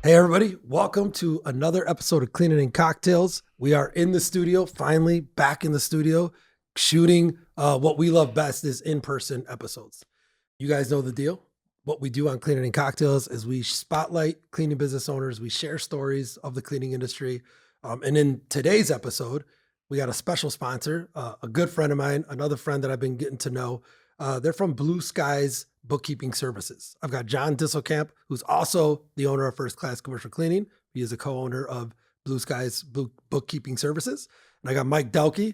Hey everybody, welcome to another episode of Cleaning and Cocktails. We are in the studio, finally back in the studio, shooting what we love best is in-person episodes. You guys know the deal. What we do on Cleaning and Cocktails is we spotlight cleaning business owners. We share stories of the cleaning industry. And in today's episode, we got a special sponsor, a good friend of mine, another friend that I've been getting to know. They're from Blue Skies Bookkeeping Services. I've got John Disselkamp, who's also the owner of First Class Commercial Cleaning. He is a co-owner of Blue Skies Bookkeeping Services. And I got Mike Dahlke,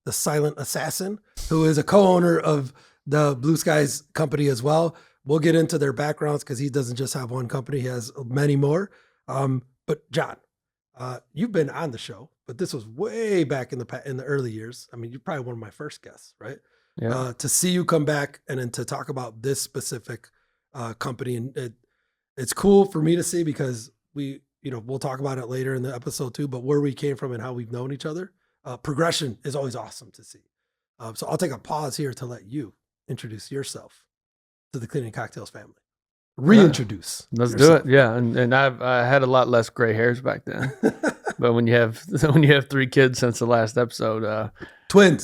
the silent assassin, who is a co-owner of the Blue Skies company as well. We'll get into their backgrounds because he doesn't just have one company. He has many more. But John, you've been on the show, but this was way back in the early years. I mean, you're probably one of my first guests, right? Yeah. To see you come back and then to talk about this specific company. And it's cool for me to see because we'll talk about it later in the episode too, but where we came from and how we've known each other. Progression is always awesome to see. So I'll take a pause here to let you introduce yourself to the Cleaning Cocktails family. Reintroduce. Let's yourself. do it. Yeah. And I had a lot less gray hairs back then, but when you have 3 kids since the last episode, twin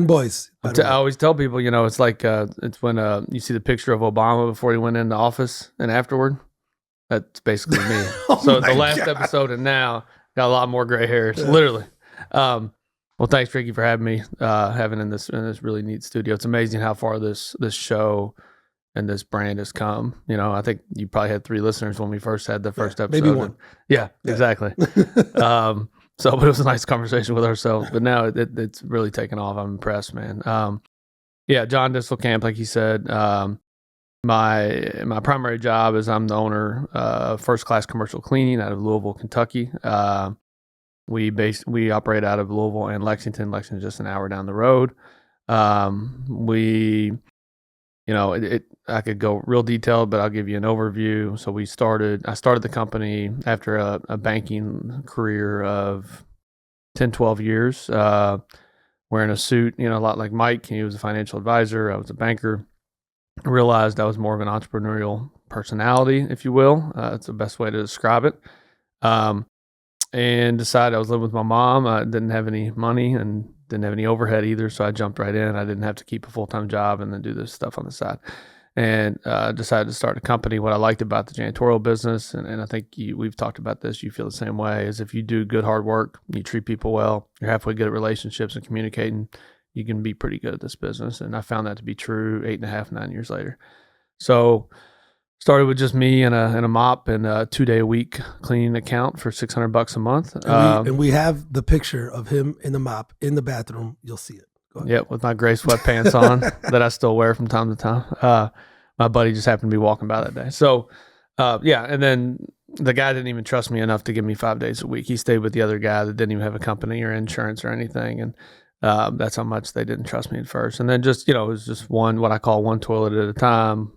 boys. I always tell people, it's like, it's when you see the picture of Obama before he went into office and afterward. That's basically me. So the last episode and now got a lot more gray hairs, literally. Well, thanks, Ricky, for having me, having in this really neat studio. It's amazing how far this show and this brand has come. I think you probably had 3 listeners when we first had the first episode. Maybe 1. Yeah, exactly. But it was a nice conversation with ourselves. But now it's really taken off. I'm impressed, man. John Disselkamp, like you said. My primary job is I'm the owner of First Class Commercial Cleaning out of Louisville, Kentucky. We operate out of Louisville and Lexington. Lexington's just an hour down the road. I could go real detailed, but I'll give you an overview. So I started the company after a banking career of 10, 12 years, wearing a suit, a lot like Mike. He was a financial advisor. I was a banker. I realized I was more of an entrepreneurial personality, if you will. It's the best way to describe it. And decided I was living with my mom. I didn't have any money and didn't have any overhead either, so I jumped right in. I didn't have to keep a full-time job and then do this stuff on the side. And decided to start a company. What I liked about the Janitorial business, and I think we've talked about this, you feel the same way, is if you do good hard work, you treat people well, you're halfway good at relationships and communicating, you can be pretty good at this business. And I found that to be true 8.5, 9 years later. So started with just me and a mop and a 2-day-a-week cleaning account for $600 a month. And we have the picture of him in the mop in the bathroom. You'll see it. Yep, with my gray sweatpants on that I still wear from time to time. My buddy just happened to be walking by that day. So, and then the guy didn't even trust me enough to give me 5 days a week. He stayed with the other guy that didn't even have a company or insurance or anything. And that's how much they didn't trust me at first. And then just, it was just what I call one toilet at a time.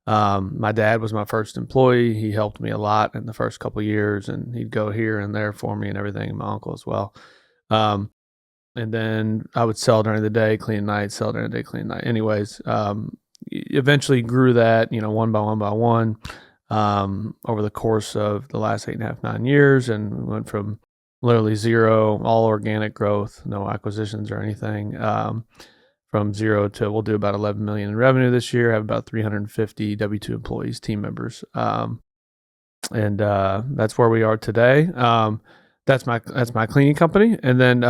My dad was my first employee. He helped me a lot in the first couple of years, and he'd go here and there for me and everything, and my uncle as well. And then I would sell during the day, clean night, sell during the day, clean night. Anyways, eventually grew that, one by one, over the course of the last 8.5, 9 years, and went from literally zero, all organic growth, no acquisitions or anything, from zero to we'll do about 11 million in revenue this year, have about 350 W2 employees, team members. And that's where we are today. That's my cleaning company. And then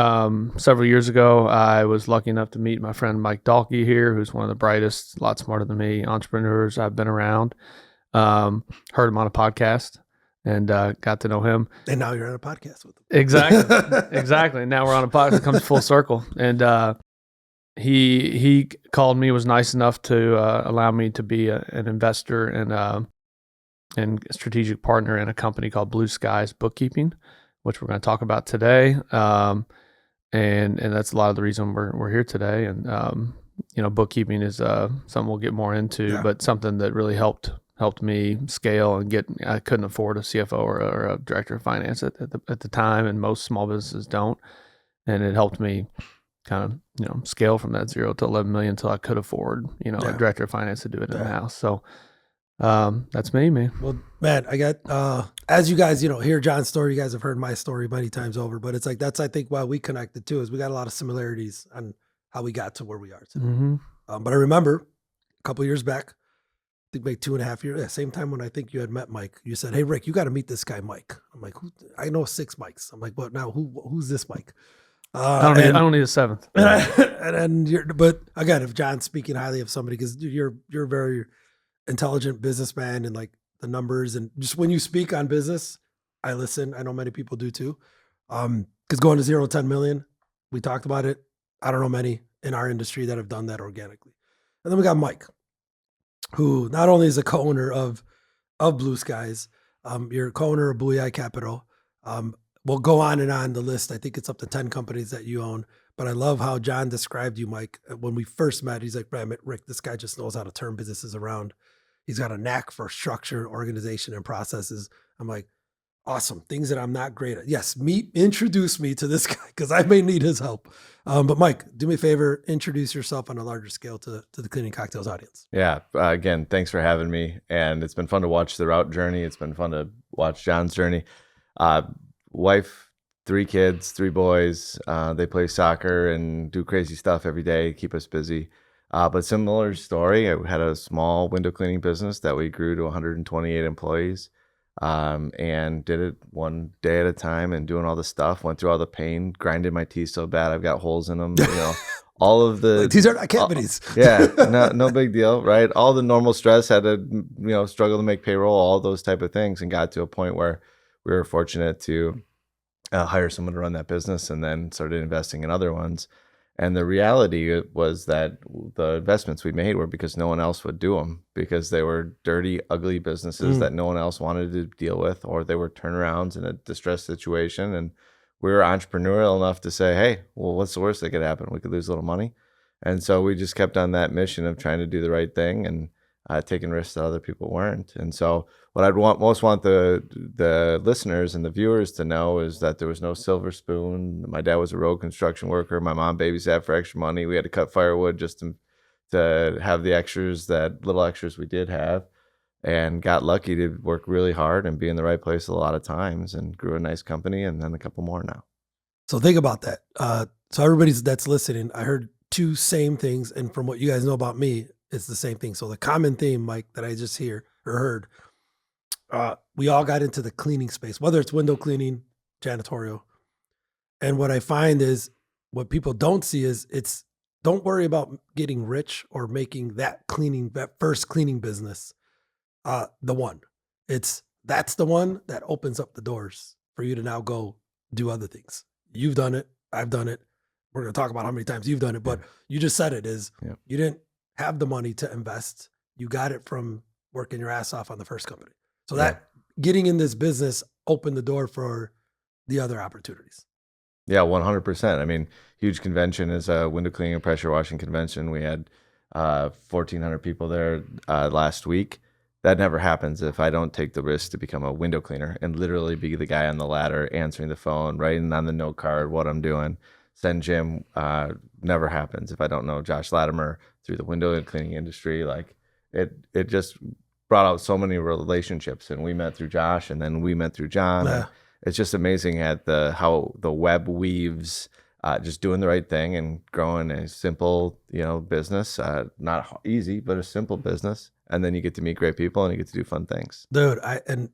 several years ago, I was lucky enough to meet my friend Mike Dahlke here, who's one of the brightest, a lot smarter than me, entrepreneurs I've been around. Heard him on a podcast and got to know him. And now you're on a podcast with him. Exactly. Now we're on a podcast. It comes full circle. And he called me, was nice enough to allow me to be an investor and strategic partner in a company called Blue Skies Bookkeeping, which we're going to talk about today. And that's a lot of the reason we're here today. And, bookkeeping is something we'll get more into, but something that really helped me scale and I couldn't afford a CFO or a director of finance at the time. And most small businesses don't. And it helped me kind of, scale from that 0 to 11 million until I could afford, a director of finance to do it in the house. So That's me, man. Well, man, I got as you guys, hear John's story, you guys have heard my story many times over, but it's like that's I think why we connected too, is we got a lot of similarities on how we got to where we are today. Mm-hmm. But I remember a couple years back, I think like 2.5 years, yeah, same time when I think you had met Mike, you said, "Hey Rick, you got to meet this guy Mike." I'm like, I know 6 Mikes. I'm like, "What now? Who's this Mike?" I don't need a 7th. But again, if John's speaking highly of somebody, because you're a very intelligent businessman and like the numbers and just when you speak on business, I listen. I know many people do too. Because going to 0 to 10 million, we talked about it. I don't know many in our industry that have done that organically. And then we got Mike, who not only is a co-owner of Blue Skies, you're a co-owner of Booyah Capital. We'll go on and on the list. I think it's up to 10 companies that you own. But I love how John described you, Mike. When we first met, he's like, Rick, this guy just knows how to turn businesses around. He's got a knack for structure, organization, and processes. I'm like, awesome. Things that I'm not great at. Yes, introduce me to this guy because I may need his help. But Mike, do me a favor, introduce yourself on a larger scale to the Cleaning Cocktails audience. Yeah. Again, thanks for having me. And it's been fun to watch the route journey. It's been fun to watch John's journey. Wife, 3 kids, 3 boys. They play soccer and do crazy stuff every day, keep us busy. But similar story, I had a small window cleaning business that we grew to 128 employees, and did it one day at a time and doing all the stuff, went through all the pain, grinded my teeth so bad I've got holes in them, all of the these are not cavities. Yeah, no big deal, right? All the normal stress, had to struggle to make payroll, all those type of things, and got to a point where we were fortunate to hire someone to run that business, and then started investing in other ones. And the reality was that the investments we made were because no one else would do them, because they were dirty, ugly businesses that no one else wanted to deal with, or they were turnarounds in a distressed situation. And we were entrepreneurial enough to say, hey, well, what's the worst that could happen? We could lose a little money. And so we just kept on that mission of trying to do the right thing and taking risks that other people weren't. And so what I'd most want the listeners and the viewers to know is that there was no silver spoon. My dad was a road construction worker. My mom babysat for extra money. We had to cut firewood just to have the little extras we did have, and got lucky to work really hard and be in the right place a lot of times, and grew a nice company, and then a couple more now. So think about that. So everybody that's listening, I heard 2 same things. And from what you guys know about me, it's the same thing. So the common theme, Mike, that I just heard, we all got into the cleaning space, whether it's window cleaning, janitorial. And what I find is what people don't see is don't worry about getting rich or making that first cleaning business the one. That's the one that opens up the doors for you to now go do other things. You've done it. I've done it. We're going to talk about how many times you've done it, but you just said it is you didn't have the money to invest. You got it from working your ass off on the first company. So that getting in this business opened the door for the other opportunities. Yeah, 100%. I mean, huge convention is a window cleaning and pressure washing convention. We had 1,400 people there last week. That never happens if I don't take the risk to become a window cleaner and literally be the guy on the ladder, answering the phone, writing on the note card what I'm doing. Send Jim. Never happens if I don't know Josh Latimer through the window cleaning industry. Like it just brought out so many relationships, and we met through Josh, and then we met through John. Yeah. It's just amazing how the web weaves, just doing the right thing and growing a simple, business, not easy, but a simple business. And then you get to meet great people and you get to do fun things. Dude, and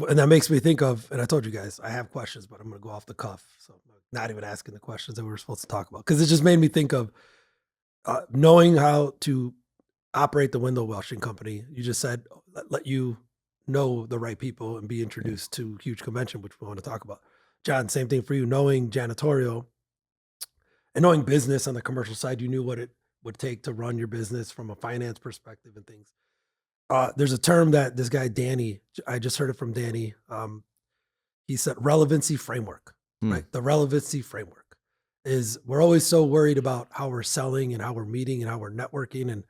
that makes me think of, and I told you guys, I have questions, but I'm going to go off the cuff. So I'm not even asking the questions that we were supposed to talk about, because it just made me think of knowing how to operate the window washing company. You just said, let you know the right people and be introduced to huge convention, which we want to talk about. John, same thing for you, knowing janitorial and knowing business on the commercial side. You knew what it would take to run your business from a finance perspective and things. There's a term that this guy, Danny, I just heard it from Danny. He said relevancy framework, right? The relevancy framework is, we're always so worried about how we're selling and how we're meeting and how we're networking and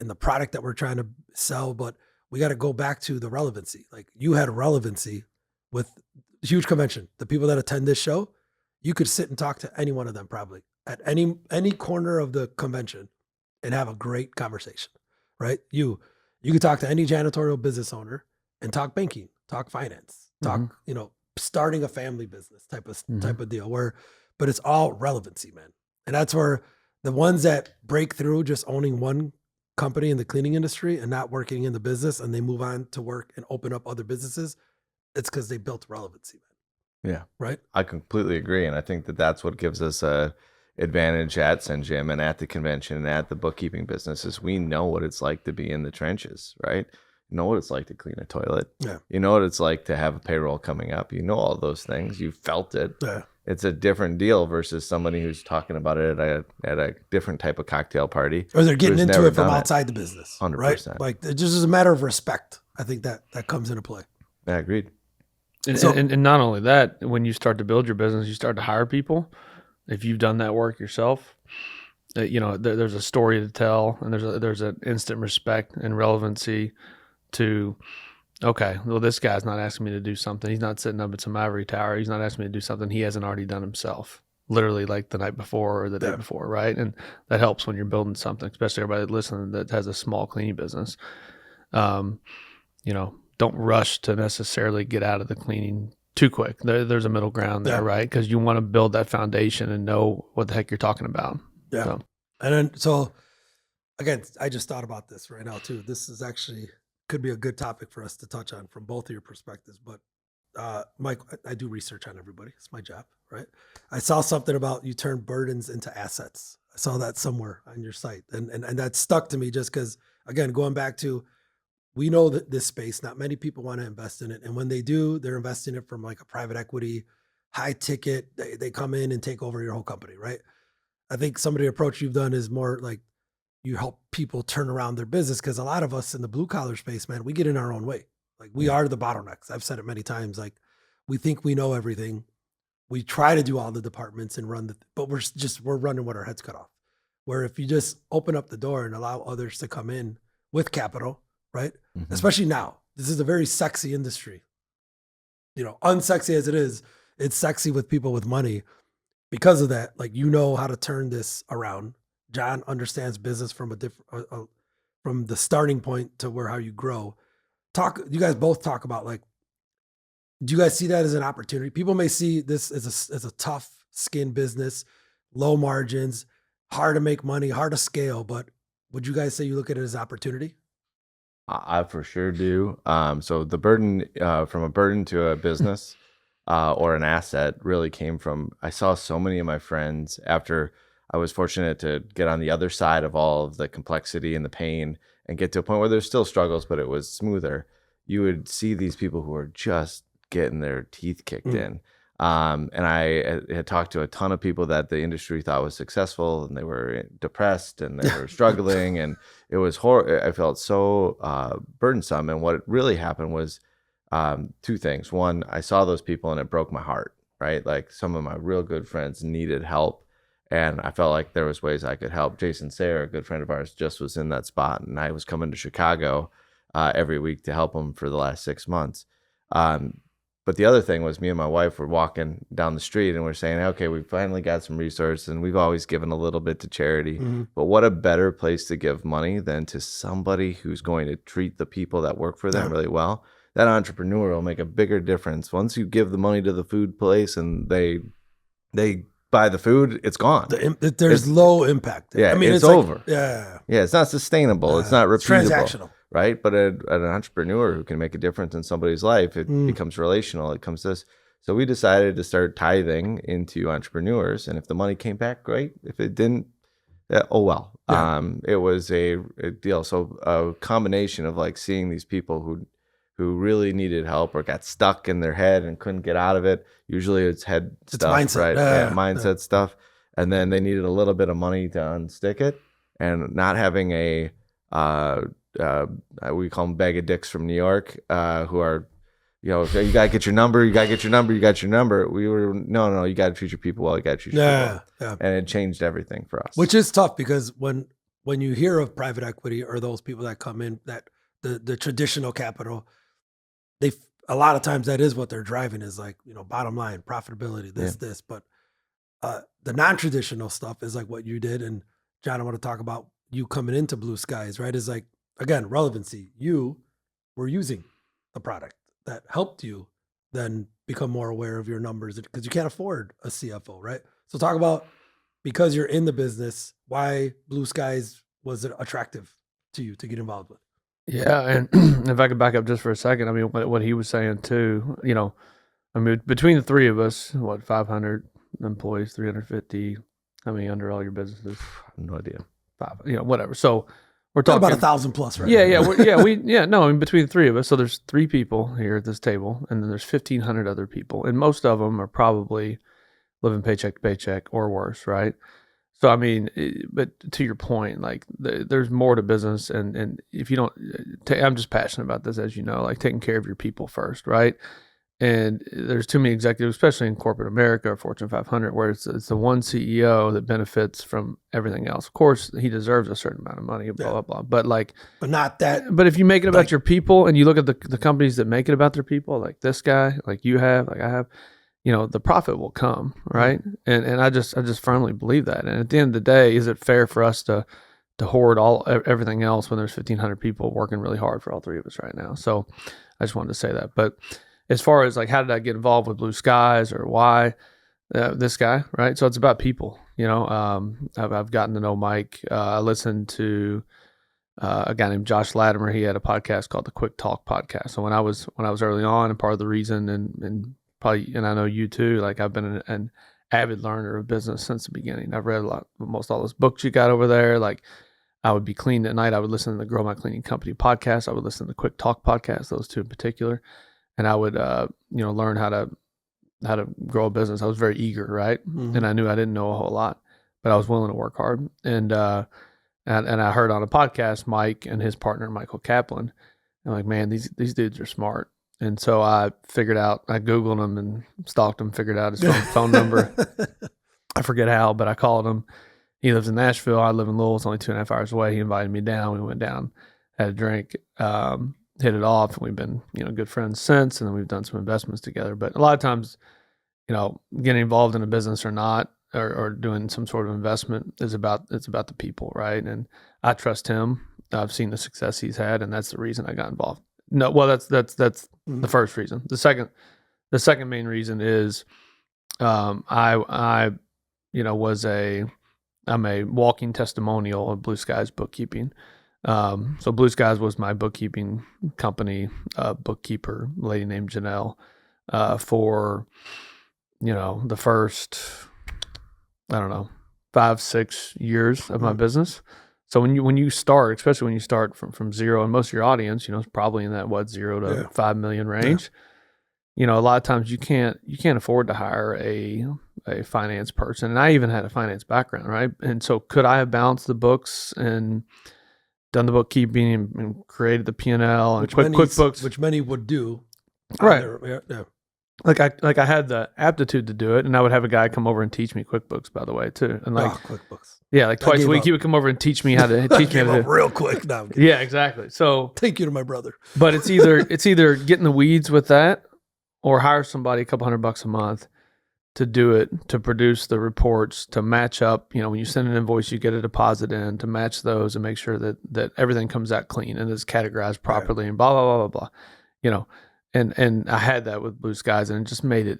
the product that we're trying to sell. But we got to go back to the relevancy. Like, you had a relevancy with huge convention. The people that attend this show, you could sit and talk to any one of them probably at any corner of the convention and have a great conversation, right? You could talk to any janitorial business owner and talk banking, talk finance, talk, starting a family business type of deal but it's all relevancy, man. And that's where the ones that break through just owning one company in the cleaning industry and not working in the business, and they move on to work and open up other businesses, it's because they built relevancy, man. Yeah. Right? I completely agree. And I think that that's what gives us a advantage at St. Jim and at the convention and at the bookkeeping business is we know what it's like to be in the trenches, right? You know what it's like to clean a toilet. Yeah. You know what it's like to have a payroll coming up. You know all those things. You felt it. Yeah. It's a different deal versus somebody who's talking about it at a different type of cocktail party. Or they're getting who's into never it from done outside the business. 100%. Right? Like it just is a matter of respect. I think that comes into play. Yeah, agreed. And not only that, when you start to build your business, you start to hire people. If you've done that work yourself, there's a story to tell, and there's an instant respect and relevancy to, okay, well, this guy's not asking me to do something. He's not sitting up at some ivory tower. He's not asking me to do something he hasn't already done himself, literally like the night before or the day before, right? And that helps when you're building something, especially everybody listening that has a small cleaning business. Don't rush to necessarily get out of the cleaning too quick. There's a middle ground there, right? Because you want to build that foundation and know what the heck you're talking about. Yeah. And then, again, I just thought about this right now too. This is actually could be a good topic for us to touch on from both of your perspectives. But Mike, I do research on everybody. It's my job, right? I saw something about you turn burdens into assets. I saw that somewhere on your site. And that stuck to me just because, again, going back to, we know that this space, not many people want to invest in it. And when they do, they're investing it from like a private equity, high ticket. They come in and take over your whole company, right? I think some of the approach you've done is more like you help people turn around their business, because a lot of us in the blue collar space, man, we get in our own way. Like we are the bottlenecks. I've said it many times. Like we think we know everything. We try to do all the departments and but we're running with our heads cut off. Where if you just open up the door and allow others to come in with capital, right? Mm-hmm. Especially now, this is a very sexy industry. Unsexy as it is, it's sexy with people with money. Because of that, like, how to turn this around. John understands business from a different, from the starting point to how you grow. You guys both talk about, like, do you guys see that as an opportunity? People may see this as a tough skin business, low margins, hard to make money, hard to scale. But would you guys say you look at it as opportunity? I for sure do. So the burden, from a burden to a business or an asset, really came from, I saw so many of my friends after I was fortunate to get on the other side of all of the complexity and the pain and get to a point where there's still struggles, but it was smoother. You would see these people who are just getting their teeth kicked in. And I had talked to a ton of people that the industry thought was successful, and they were depressed and they were struggling, and it was I felt so burdensome. And what really happened was two things. One, I saw those people and it broke my heart, right? Like some of my real good friends needed help, and I felt like there was ways I could help. Jason Sayre, a good friend of ours, just was in that spot, and I was coming to Chicago every week to help him for the last 6 months. But the other thing was, me and my wife were walking down the street and we're saying, okay, we finally got some resources, and we've always given a little bit to charity. Mm-hmm. But what a better place to give money than to somebody who's going to treat the people that work for them really well. That entrepreneur will make a bigger difference. Once you give the money to the food place and they buy the food, it's gone. There's low impact. Yeah, I mean, it's over. Like, yeah, it's not sustainable. It's not repeatable. It's transactional. Right? But an entrepreneur who can make a difference in somebody's life, it becomes relational. It comes this. So we decided to start tithing into entrepreneurs. And if the money came back, great. If it didn't, oh well. Yeah. It was a deal. So a combination of like seeing these people who really needed help or got stuck in their head and couldn't get out of it. Usually it's head stuff, mindset, right? Mindset stuff. And then they needed a little bit of money to unstick it, and not having a we call them bag of dicks from New York, who are, you gotta get your number, you got your number. We were, no, you gotta treat your people well, you gotta treat your people well. And it changed everything for us. Which is tough, because when you hear of private equity or those people that come in, that the traditional capital, a lot of times that is what they're driving, is like, bottom line, profitability, this. But the non-traditional stuff is like what you did. And John, I want to talk about you coming into Blue Skies, right? Is like, again, relevancy. You were using the product that helped you then become more aware of your numbers because you can't afford a CFO, right? So talk about, because you're in the business, why Blue Skies was it attractive to you to get involved with? Yeah, and if I could back up just for a second, I mean, what he was saying too, I mean, between the three of us, 500 employees, 350, how many under all your businesses? No idea. 5, whatever. So we're Talk talking about 1,000 plus, right? Yeah, no, I mean, between the three of us, so there's 3 people here at this table, and then there's 1,500 other people, and most of them are probably living paycheck to paycheck or worse, right? So I mean, but to your point, like there's more to business, and if you don't, I'm just passionate about this, as you know, like taking care of your people first, right? And there's too many executives, especially in corporate America or Fortune 500, where it's the one CEO that benefits from everything else. Of course, he deserves a certain amount of money, blah blah blah. But but not that. But if you make it about your people, and you look at the companies that make it about their people, like this guy, like you have, like I have, the profit will come, right? And I just firmly believe that. And at the end of the day, is it fair for us to hoard everything else when there's 1,500 people working really hard for all 3 of us right now? So I just wanted to say that. But as far as like, how did I get involved with Blue Skies, or why this guy, right? So it's about people, I've gotten to know Mike. I listened to a guy named Josh Latimer. He had a podcast called the Quick Talk Podcast. So when I was early on, and part of the reason, and probably, and I know you too, like I've been an avid learner of business since the beginning. I've read most all those books you got over there. Like I would be cleaning at night, I would listen to the Grow My Cleaning Company podcast. I would listen to the Quick Talk podcast, those 2 in particular. And I would, learn how to grow a business. I was very eager, right? Mm-hmm. And I knew I didn't know a whole lot, but I was willing to work hard. And I heard on a podcast, Mike and his partner, Michael Kaplan. I'm like, man, these dudes are smart. And so I Googled him and stalked him, figured out his phone number. I forget how, but I called him. He lives in Nashville. I live in Louisville. It's only 2.5 hours away. He invited me down. We went down, had a drink, hit it off, and we've been, good friends since. And then we've done some investments together. But a lot of times, getting involved in a business or not, or doing some sort of investment it's about the people, right? And I trust him. I've seen the success he's had, and that's the reason I got involved. No, well, that's the first reason. The second main reason is, I'm a walking testimonial of Blue Skies bookkeeping. So Blue Skies was my bookkeeping company, bookkeeper, lady named Janelle, for, the first, 5-6 years of my business. So when you start, especially when you start from zero, and most of your audience, is probably in that 0 to 5 million range. A lot of times you can't afford to hire a finance person. And I even had a finance background, right? And so could I have balanced the books and done the bookkeeping and created the P&L and QuickBooks, which many would do, right? Yeah. Like I had the aptitude to do it, and I would have a guy come over and teach me QuickBooks, by the way, too. And QuickBooks. Yeah, like twice a week, he would come over and teach me how to teach me how to do real quick. No, yeah, exactly. So thank you to my brother. But it's either get in the weeds with that, or hire somebody a couple $100 a month to do it, to produce the reports, to match up. When you send an invoice, you get a deposit in, to match those and make sure that everything comes out clean and is categorized properly, and blah blah blah blah blah. And I had that with Blue Skies, and it just made it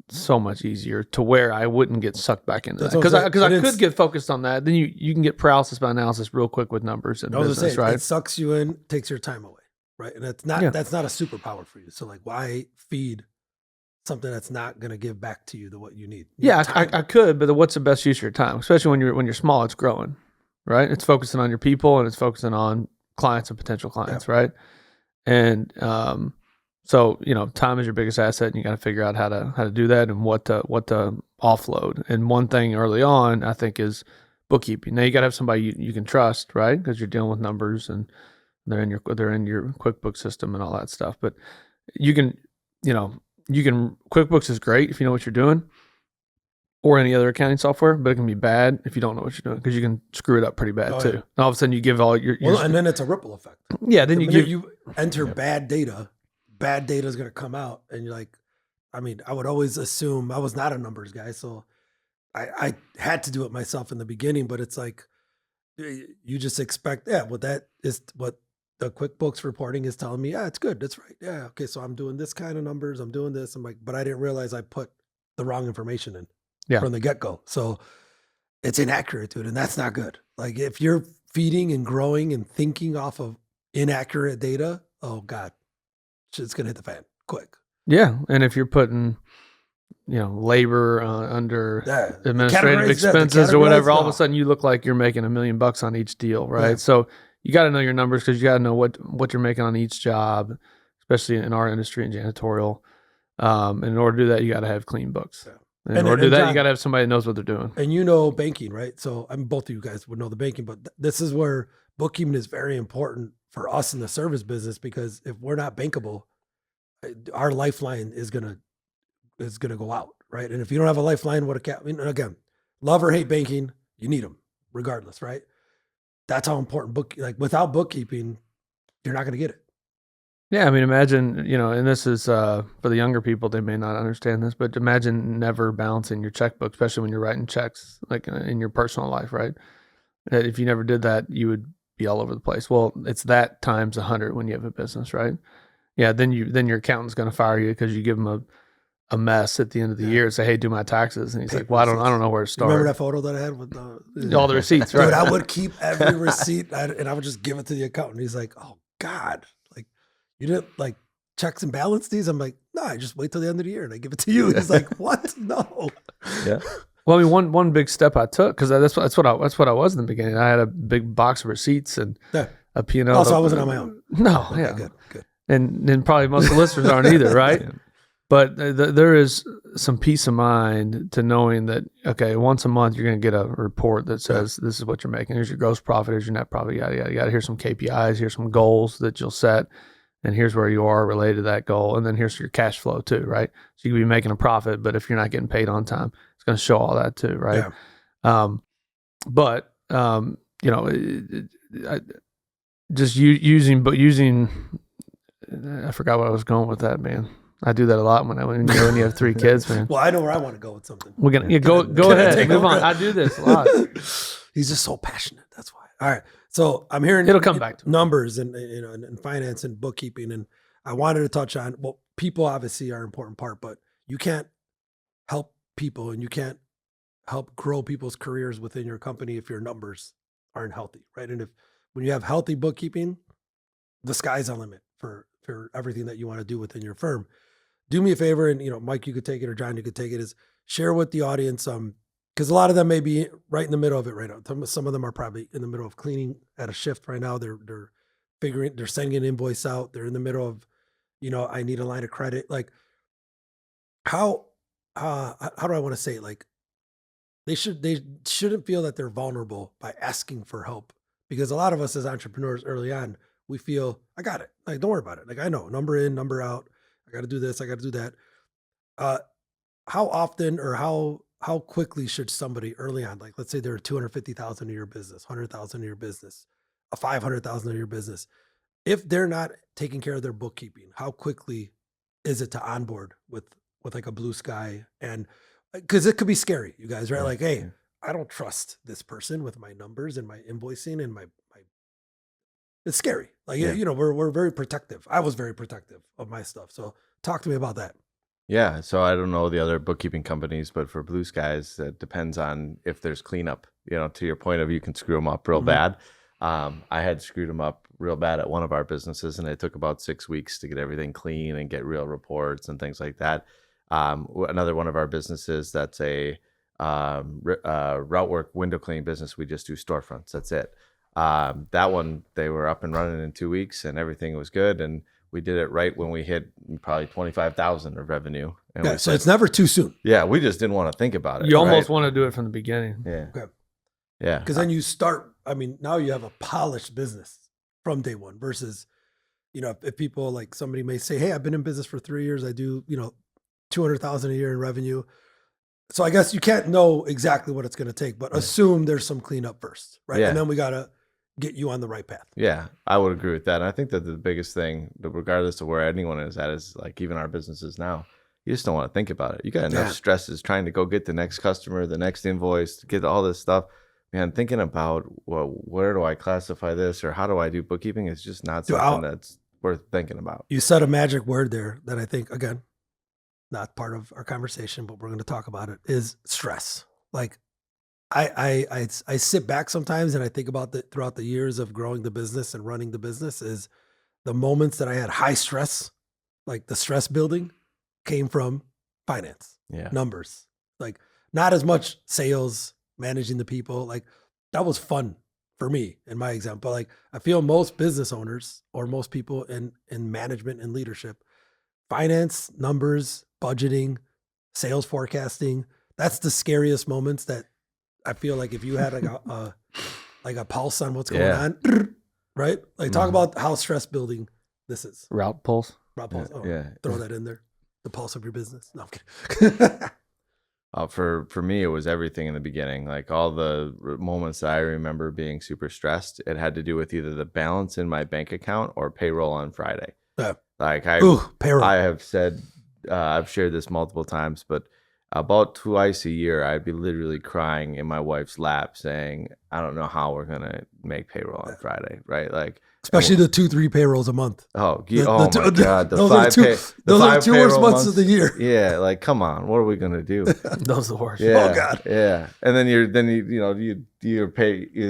so much easier to where I wouldn't get sucked back into that, because I could get focused on that. Then you can get paralysis by analysis real quick with numbers and business, right? It sucks you in, takes your time away, right? And that's not a superpower for you. So like, why feed something that's not going to give back to you what you need? I could, but what's the best use of your time? Especially when you're small, it's growing, right? It's focusing on your people, and it's focusing on clients and potential clients, right? And so time is your biggest asset, and you got to figure out how to do that and what to offload. And one thing early on, I think, is bookkeeping. Now you got to have somebody you can trust, right? Because you're dealing with numbers, and they're in your QuickBooks system and all that stuff. But you can QuickBooks is great if you know what you're doing, or any other accounting software, but it can be bad if you don't know what you're doing, because you can screw it up pretty bad too. And all of a sudden you give all your and then it's a ripple effect. Yeah, then you enter bad data is going to come out, and you're like, I would always assume, I was not a numbers guy, so I had to do it myself in the beginning, but it's like, you just expect, that is what the QuickBooks reporting is telling me, yeah, it's good. That's right. Yeah. Okay. So I'm doing this kind of numbers. I'm doing this. I'm like, but I didn't realize I put the wrong information in from the get-go. So it's inaccurate, dude. And that's not good. Like if you're feeding and growing and thinking off of inaccurate data, oh God, shit's going to hit the fan quick. Yeah. And if you're putting, labor under administrative expenses or whatever, all of a sudden you look like you're making $1 million on each deal, right? Yeah. So you got to know your numbers because you got to know what you're making on each job, especially in our industry in janitorial. And in order to do that, you got to have clean books. Yeah. And in order to do that, John, you got to have somebody that knows what they're doing. And banking, right? So both of you guys would know the banking, but this is where bookkeeping is very important for us in the service business, because if we're not bankable, our lifeline is gonna go out, right? And if you don't have a lifeline, again, love or hate banking, you need them regardless, right? That's how important without bookkeeping, you're not gonna get it. Yeah, I mean, imagine, and this is for the younger people, they may not understand this, but imagine never balancing your checkbook, especially when you're writing checks, like in your personal life, right? If you never did that, you would be all over the place. Well, it's that times 100 when you have a business, right? Yeah, then your accountant's going to fire you because you give him a mess at the end of the year and say, "Hey, do my taxes," and he's like, "Well, I don't know where to start." Remember that photo that I had with all the receipts, right? Dude, I would keep every receipt and I would just give it to the accountant. He's like, "Oh God, you didn't checks and balance these?" I'm like, "No, I just wait till the end of the year and I give it to you." He's like, "What? No." Yeah. Well, I mean, one big step I took, because that's what I was in the beginning. I had a big box of receipts and a P&L. Also, I wasn't on my own. No, okay, yeah, good. And probably most of the listeners aren't either, right? Yeah. But there is some peace of mind to knowing that, okay, once a month you're going to get a report that says this is what you're making. Here's your gross profit. Here's your net profit. Yada yada yada. Here's some KPIs. Here's some goals that you'll set. And here's where you are related to that goal. And then here's your cash flow too, right? So you could be making a profit, but if you're not getting paid on time, it's going to show all that too, right? Yeah. Using, I forgot what I was going with that, man. I do that a lot when you have 3 kids, man. Well, I know where I want to go with something. We're gonna go ahead, move on. I do this a lot. He's just so passionate. That's why. All right. So I'm hearing it'll come back to numbers and finance and bookkeeping, and I wanted to touch on, well, people obviously are an important part, but you can't help people and you can't help grow people's careers within your company if your numbers aren't healthy, right? And when you have healthy bookkeeping, the sky's the limit for everything that you want to do within your firm. Do me a favor, and Mike, you could take it, or John, you could take it, is share with the audience because a lot of them may be right in the middle of it right now. Some of them are probably in the middle of cleaning at a shift right now. They're sending an invoice out. They're in the middle of, I need a line of credit. Like how do I want to say it? Like they shouldn't feel that they're vulnerable by asking for help, because a lot of us as entrepreneurs early on, we feel, I got it. Like, don't worry about it. Like, I know, number in, number out. I got to do this. I got to do that. How often or how quickly should somebody early on, like let's say they're 250,000 in your business, 100,000 in your business, a 500,000 in your business, if they're not taking care of their bookkeeping, how quickly is it to onboard with like a blue sky? And because it could be scary, you guys, right? Like, hey, I don't trust this person with my numbers and my invoicing and my it's scary. Like, we're very protective. I was very protective of my stuff. So talk to me about that. Yeah. So I don't know the other bookkeeping companies, but for Blue Skies, it depends on if there's cleanup. To your point of, you can screw them up real bad. I had screwed them up real bad at one of our businesses, and it took about 6 weeks to get everything clean and get real reports and things like that. Another one of our businesses, that's a route work window cleaning business. We just do storefronts. That's it. That one, they were up and running in 2 weeks and everything was good. And we did it right when we hit probably 25,000 of revenue. And so it's never too soon. Yeah. We just didn't want to think about it. You almost want to do it from the beginning. Yeah. Okay. Yeah. Because then you start, now you have a polished business from day one versus, if people, like somebody may say, hey, I've been in business for 3 years. I do, 200,000 a year in revenue. So I guess you can't know exactly what it's going to take, but assume there's some cleanup first, right? Yeah. And then we got to get you on the right path. Yeah, I would agree with that. And I think that the biggest thing, regardless of where anyone is at, is like even our businesses now, you just don't want to think about it. You got enough stresses trying to go get the next customer, the next invoice, to get all this stuff. man, thinking about, well, where do I classify this or how do I do bookkeeping is just not Dude, something that's worth thinking about. You said a magic word there that I think, again, not part of our conversation, but we're going to talk about it, is stress. Like I sit back sometimes and I think about throughout the years of growing the business and running the business is the moments that I had high stress, like the stress building came from finance, Yeah. numbers, like not as much sales, managing the people. Like that was fun for me in my example. Like I feel most business owners or most people in management and leadership, finance, numbers, budgeting, sales forecasting, that's the scariest moments that I feel like if you had like a pulse on what's going on, right? Like talk about how stress building this is. Route pulse. Route pulse. Yeah. Throw that in there. The pulse of your business. No, I'm kidding. For me, it was everything in the beginning. Like all the moments that I remember being super stressed, it had to do with either the balance in my bank account or payroll on Friday. Yeah. Like payroll. I have said, I've shared this multiple times, but about twice a year, I'd be literally crying in my wife's lap saying, I don't know how we're going to make payroll on Friday, right? Like, especially the 2-3 payrolls a month. Oh, my God. Those are two worst months of the year. Yeah. Like, come on. What are we going to do? Those are the worst. Yeah, oh God. Yeah. And then you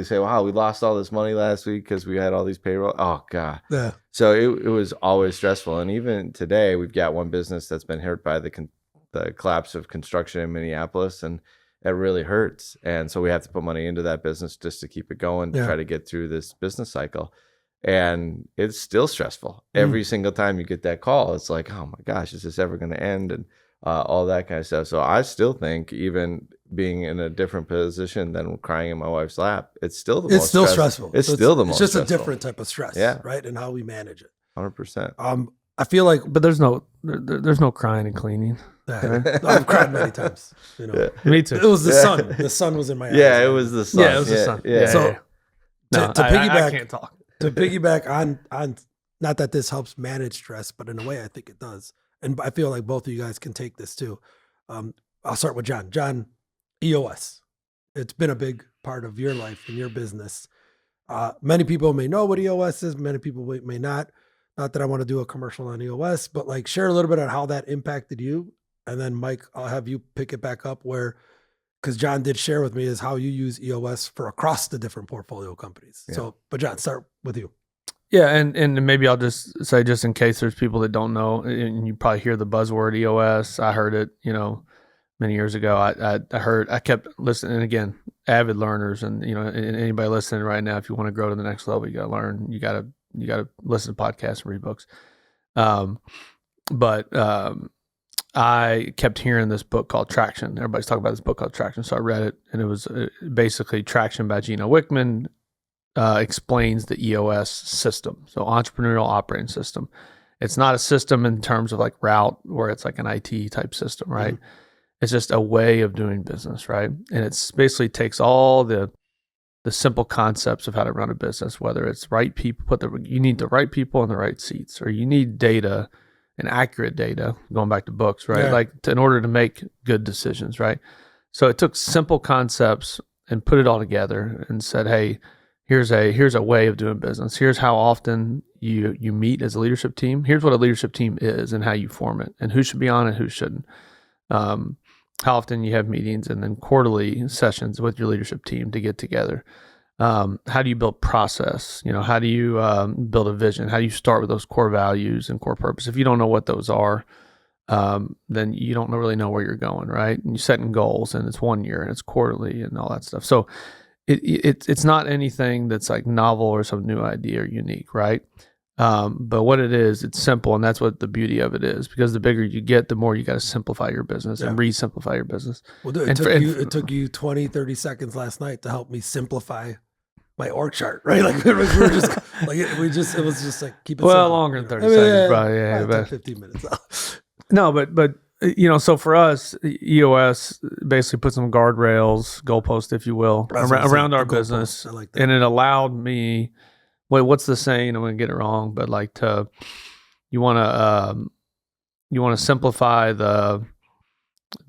say, wow, we lost all this money last week because we had all these payroll. Oh God. Yeah. So it was always stressful. And even today, we've got one business that's been hurt by the collapse of construction in Minneapolis, and it really hurts. And so we have to put money into that business just to keep it going, to try to get through this business cycle. And it's still stressful. Every single time you get that call, it's like, oh my gosh, is this ever going to end? And all that kind of stuff. So I still think, even being in a different position than crying in my wife's lap, it's still stressful. It's still the most It's just stressful. a different type of stress, right? And how we manage it. 100%. I feel like, But there's no crying and cleaning. I've cried many times. You know, Me too. it was the sun. The sun was in my eyes. Yeah, it was the sun. Yeah, it was the sun. Yeah. So No, to piggyback, I can't talk. to piggyback on, not that this helps manage stress, but in a way I think it does. And I feel like both of you guys can take this too. I'll start with John. John, EOS. It's been a big part of your life and your business. Many people may know what EOS is. Many people may not. Not that I want to do a commercial on EOS, but like share a little bit on how that impacted you. And then Mike, I'll have you pick it back up because John did share with me is how you use EOS for across the different portfolio companies. Yeah. So, but John, start with you. Yeah, and maybe I'll just say, just in case there's people that don't know, and you probably hear the buzzword EOS. I heard it, many years ago. I kept listening, and again, avid learners, and anybody listening right now, if you want to grow to the next level, you got to learn. You got to listen to podcasts and read books. I kept hearing this book called Traction. Everybody's talking about this book called Traction, so I read it, and it was basically Traction by Gino Wickman. Explains the EOS system, so entrepreneurial operating system. It's not a system in terms of like route where it's like an IT type system, right? Mm-hmm. It's just a way of doing business, right? And it's basically takes all the simple concepts of how to run a business, whether it's right people, you need the right people in the right seats, or you need data and accurate data, going back to books, right? Yeah. In order to make good decisions, right? So it took simple concepts and put it all together and said, hey, here's a way of doing business. Here's how often you meet as a leadership team. Here's what a leadership team is and how you form it, and who should be on it, who shouldn't. How often you have meetings, and then quarterly sessions with your leadership team to get together. How do you build process? How do you build a vision? How do you start with those core values and core purpose? If you don't know what those are, then you don't really know where you're going, right? And you're setting goals, and it's 1 year, and it's quarterly, and all that stuff. So it's not anything that's like novel or some new idea or unique, right? But what it is, it's simple, and that's what the beauty of it is, because the bigger you get, the more you got to simplify your business and re-simplify your business. Well, it took you 20, 30 seconds last night to help me simplify my org chart, right? Like we were just like it was just like keep it simple. Longer than 30 seconds, probably. Yeah, but 15 minutes. No, but so for us, EOS basically put some guardrails, goalposts, if you will, around our business. I like that. And it allowed me, what's the saying? I'm going to get it wrong, but like you want to simplify the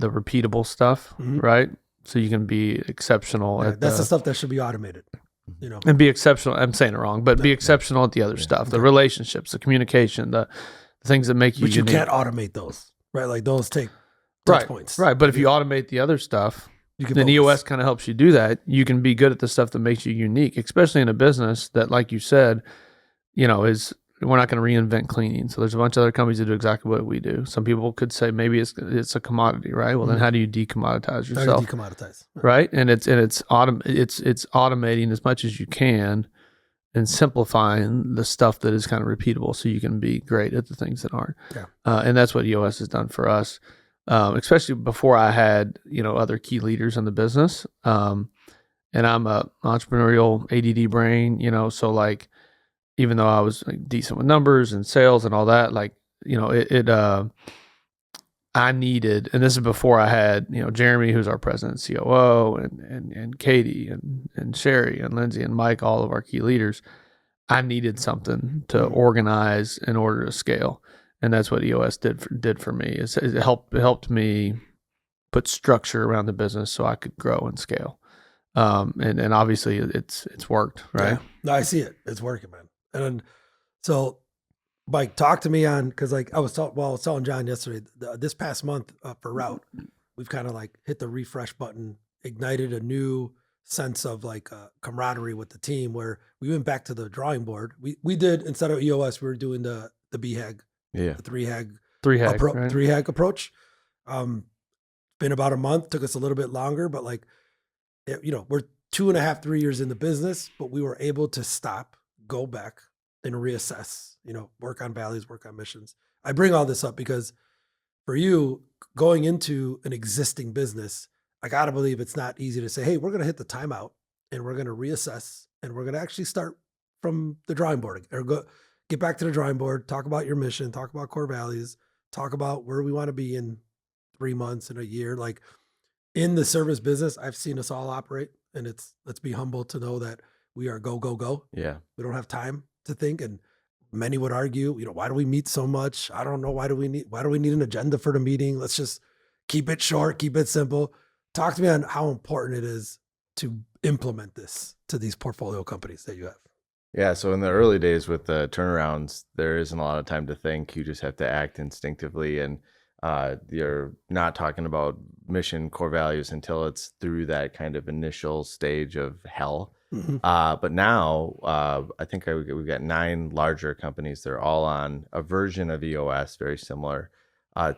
repeatable stuff, mm-hmm. right? so you can be exceptional Yeah, at that's the stuff that should be automated. You know, and be exceptional. I'm saying it wrong, but be exceptional at the other stuff, the relationships, the communication, the things that make you but you unique. can't automate those, right? Like those take touch points, right. But if you automate the other stuff, you can then focus. EOS kind of helps you do that. You can be good at the stuff that makes you unique, especially in a business that, like you said, you know, is we're not going to reinvent cleaning. So there's a bunch of other companies that do exactly what we do. Some people could say maybe it's a commodity, right? Well, then how do you decommoditize yourself? How do you decommoditize? Right? And it's automating as much as you can and simplifying the stuff that is kind of repeatable, so you can be great at the things that aren't. Yeah. And that's what EOS has done for us, especially before I had other key leaders in the business. And I'm a entrepreneurial ADD brain, so like, even though I was like decent with numbers and sales and all that, like, I needed, and this is before I had, Jeremy, who's our president and COO, and Katie and Sherry and Lindsay and Mike, all of our key leaders. I needed something to organize in order to scale. And that's what EOS did for me. It helped me put structure around the business so I could grow and scale. And obviously it's worked, right? Yeah. No, I see it. It's working, man. And so, Mike, talk to me on, because like I was telling John yesterday, this past month for Route, we've kind of like hit the refresh button, ignited a new sense of like camaraderie with the team, where we went back to the drawing board. We did, instead of EOS, we were doing the BHAG, the 3HAG approach. Been about a month, took us a little bit longer, but like, we're 2.5, 3 years in the business, but we were able to stop, go back and reassess, work on values, work on missions. I bring all this up because for you, going into an existing business, I got to believe it's not easy to say, hey, we're going to hit the timeout and we're going to reassess and we're going to actually start from the drawing board, or get back to the drawing board, talk about your mission, talk about core values, talk about where we want to be in 3 months and a year. Like in the service business, I've seen us all operate, and let's be humble to know that we are go, go, go. Yeah. We don't have time to think. And many would argue, why do we meet so much? I don't know. Why do we need an agenda for the meeting? Let's just keep it short, keep it simple. Talk to me on how important it is to implement this to these portfolio companies that you have. Yeah. So in the early days with the turnarounds, there isn't a lot of time to think. You just have to act instinctively, and you're not talking about mission, core values until it's through that kind of initial stage of hell. Mm-hmm. But now I think we've got 9 larger companies. They're all on a version of EOS, very similar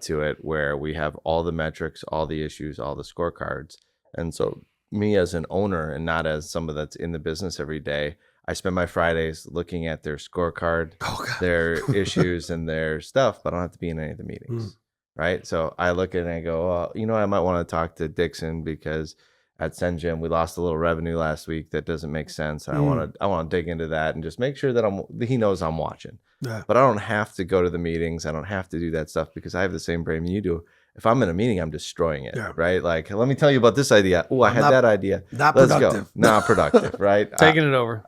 to it, where we have all the metrics, all the issues, all the scorecards. And so me as an owner, and not as someone that's in the business every day, I spend my Fridays looking at their scorecard, their issues and their stuff, but I don't have to be in any of the meetings. Right. So I look at it and I go, I might want to talk to Dixon because at Senjim, we lost a little revenue last week that doesn't make sense. And I want to dig into that and just make sure that he knows I'm watching. Yeah. But I don't have to go to the meetings. I don't have to do that stuff because I have the same brain you do. If I'm in a meeting, I'm destroying it. Yeah. Right. Like, let me tell you about this idea. Oh, I had that idea. Let's productive. Go. Not productive. Right. Taking it over.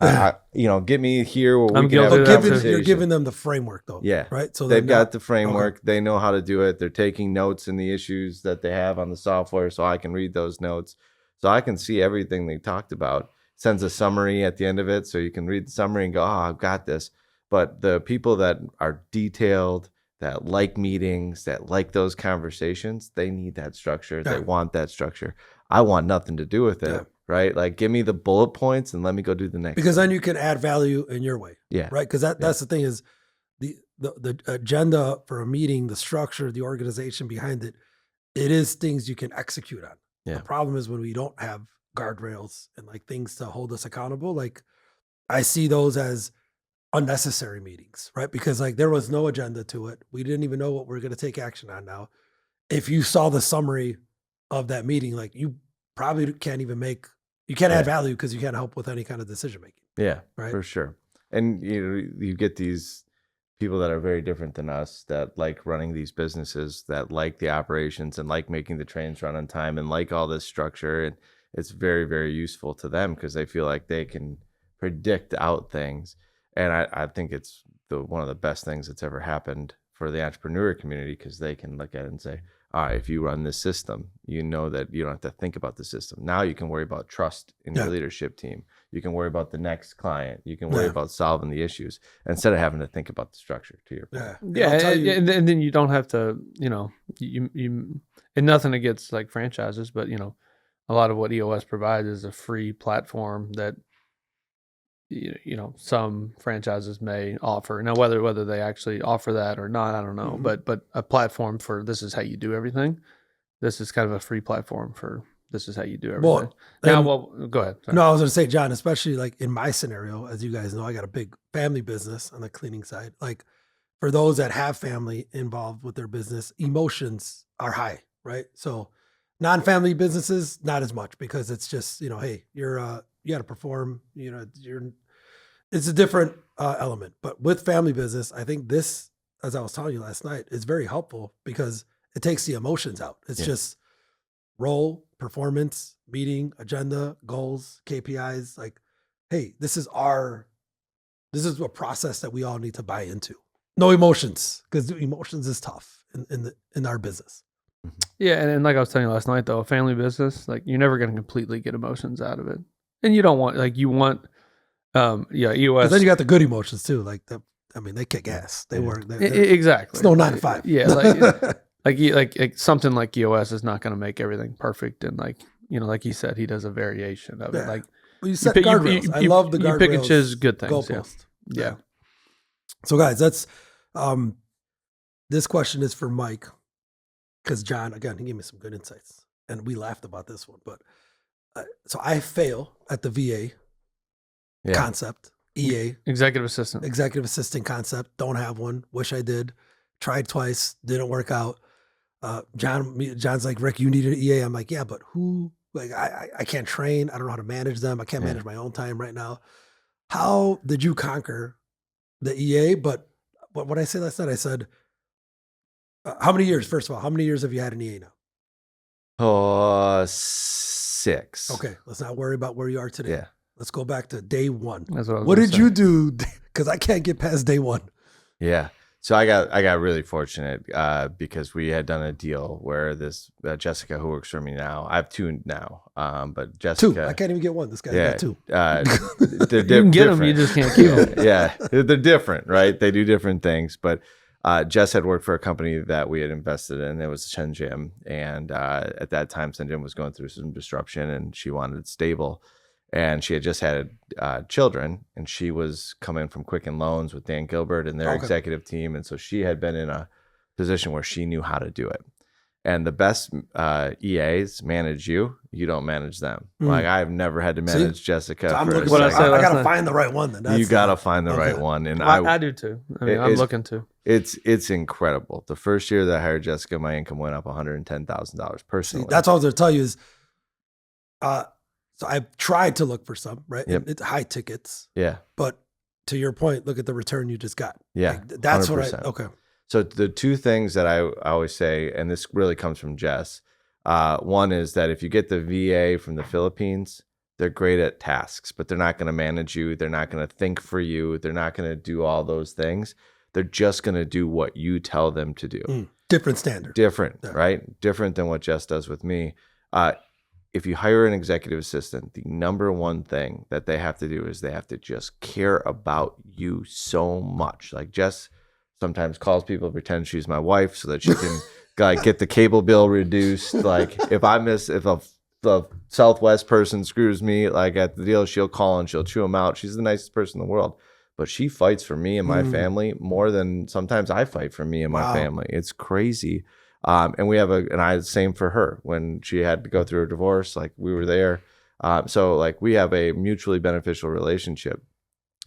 Get me here where I'm we can have a conversation. You're giving them the framework though. Yeah. Right. So they've got the framework. Okay. They know how to do it. They're taking notes in the issues that they have on the software, so I can read those notes. So I can see everything they talked about. Sends a summary at the end of it, so you can read the summary and go, I've got this. But the people that are detailed, that like meetings, that like those conversations, they need that structure. Yeah. They want that structure. I want nothing to do with it. Yeah. Right? Like, give me the bullet points and let me go do the next. Because then you can add value in your way. Yeah. Right? Because that's the thing is the agenda for a meeting, the structure, the organization behind it, it is things you can execute on. Yeah. The problem is when we don't have guardrails and like things to hold us accountable. Like I see those as unnecessary meetings, right? Because like there was no agenda to it. We didn't even know what we're going to take action on now. If you saw the summary of that meeting, like you probably can't add value because you can't help with any kind of decision making. Yeah, right. For sure. And you get these people that are very different than us that like running these businesses, that like the operations and like making the trains run on time and like all this structure. And it's very, very useful to them because they feel like they can predict out things. And I think it's one of the best things that's ever happened for the entrepreneur community, because they can look at it and say, all right, if you run this system, you know that you don't have to think about the system. Now you can worry about trust in your leadership team. You can worry about the next client. You can worry about solving the issues instead of having to think about the structure, to your point. And then you don't have to, you and nothing against like franchises, but a lot of what EOS provides is a free platform that some franchises may offer. Now whether they actually offer that or not, I don't know. But a platform for this is how you do everything. This is kind of a free platform for this is how you do everything. Go ahead. Sorry. No, I was going to say, John, especially like in my scenario, as you guys know, I got a big family business on the cleaning side. Like for those that have family involved with their business, emotions are high, right? So non-family businesses, not as much, because it's just, hey, you got to perform, it's a different element. But with family business, I think this, as I was telling you last night, is very helpful because it takes the emotions out. It's just role, performance, meeting, agenda, goals, KPIs. Like, hey, this is a process that we all need to buy into. No emotions, because emotions is tough in our business. Yeah, and like I was telling you last night, though, a family business, like you're never going to completely get emotions out of it, and you don't want EOS. But then you got the good emotions too, like they kick ass. They work. Exactly. It's no 9 to 5. Yeah, like something like EOS is not going to make everything perfect, and like you said, he does a variation of it. Like you set guardrails. I love the guardrails. You pick and choose good things. Goalpost. Yeah. So guys, that's this question is for Mike. Because John, again, he gave me some good insights, and we laughed about this one. But so I fail at the VA concept, EA, executive assistant concept. Don't have one. Wish I did. Tried twice, didn't work out. John's like, Rick, you need an EA. I'm like, yeah, but who? Like, I can't train. I don't know how to manage them. I can't manage my own time right now. How did you conquer the EA? But what I said last night, I said, how many years? First of all, how many years have you had an EA now? 6. Okay, let's not worry about where you are today. Yeah. Let's go back to day one. That's what I was what gonna did say. you do? Because I can't get past day one. Yeah. So I got really fortunate because we had done a deal where this Jessica, who works for me now, I have 2 now, but Jessica, 2. I can't even get one. This guy got 2. They're you can get different. them, you just can't keep them. Yeah, they're different, right? They do different things, but. Jess had worked for a company that we had invested in. It was Shenzhen. And at that time, Shenzhen was going through some disruption and she wanted it stable. And she had just had children, and she was coming from Quicken Loans with Dan Gilbert and their executive team. And so she had been in a position where she knew how to do it. And the best EAs manage you. You don't manage them. Like I've never had to manage Jessica. So I'm looking what I said I got to last find the right one. Then you got to find the right one. And I do too. I mean, I'm looking to. It's incredible. The first year that I hired Jessica, my income went up $110,000 personally. See, that's all I was going to tell you is, so I've tried to look for some, right? Yep. It's high tickets. Yeah. But to your point, look at the return you just got. Yeah. Like, that's 100%. okay. So the 2 things that I always say, and this really comes from Jess, one is that if you get the VA from the Philippines, they're great at tasks, but they're not going to manage you. They're not going to think for you. They're not going to do all those things. They're just going to do what you tell them to do. Different standard. Different, right? Different than what Jess does with me. If you hire an executive assistant, the number one thing that they have to do is they have to just care about you so much. Like Jess sometimes calls people, pretend she's my wife so that she can like get the cable bill reduced. Like if the Southwest person screws me like at the deal, she'll call and she'll chew them out. She's the nicest person in the world, but she fights for me and my family more than sometimes I fight for me and my family. It's crazy. And we have same for her when she had to go through a divorce, like we were there. So like we have a mutually beneficial relationship.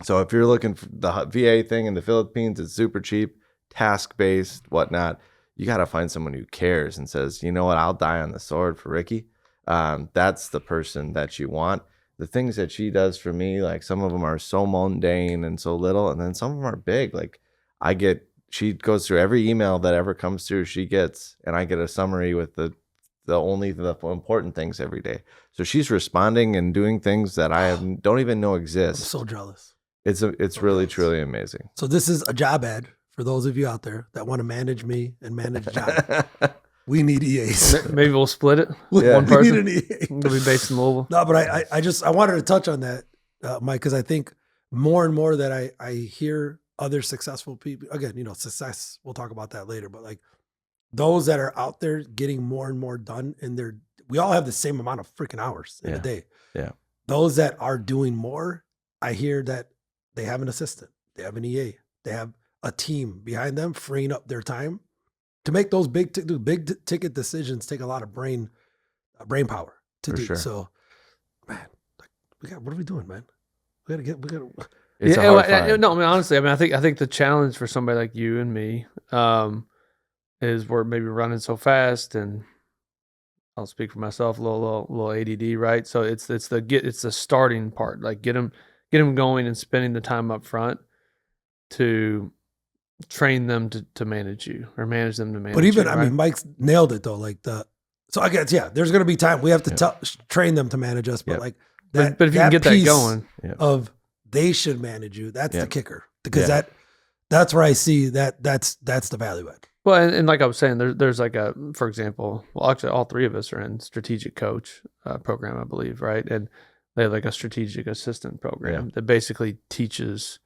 So if you're looking for the VA thing in the Philippines, it's super cheap, task-based, whatnot. You got to find someone who cares and says, you know what, I'll die on the sword for Ricky. That's the person that you want. The things that she does for me, like some of them are so mundane and so little, and then some of them are big. Like she goes through every email that ever comes through, she gets, and I get a summary with the important things every day. So she's responding and doing things that I don't even know exist. I'm so jealous. It's really, truly amazing. So this is a job ad for those of you out there that want to manage me and manage John, we need EAs. Maybe we'll split it. Yeah. One We person. need an EA. It'll be based in Louisville. No, but I wanted to touch on that, Mike, because I think more and more that I hear other successful people, again, success, we'll talk about that later, but like those that are out there getting more and more done we all have the same amount of freaking hours in a day. Yeah. Those that are doing more, I hear that they have an assistant, they have an EA, they have a team behind them freeing up their time to make those big ticket decisions. Take a lot of brain power to For do. sure. So, man, what are we doing, man? We gotta. It's a hard find. No, I mean, honestly, I think the challenge for somebody like you and me is we're maybe running so fast, and I'll speak for myself, a little ADD, right? So it's the starting part, like get them going and spending the time up front to train them to manage you or manage them to manage. But even you, I right? mean, Mike's nailed it though. Like so I guess there's gonna be time we have to train them to manage us, but Yep. like but if you can get that piece going, of they should manage you. That's the Yep. kicker, because Yeah. that's where I see that's the value add. well, and like I was saying, there's like for example, well, actually, all three of us are in strategic coach program, I believe, right? And they have like a strategic assistant program that basically teaches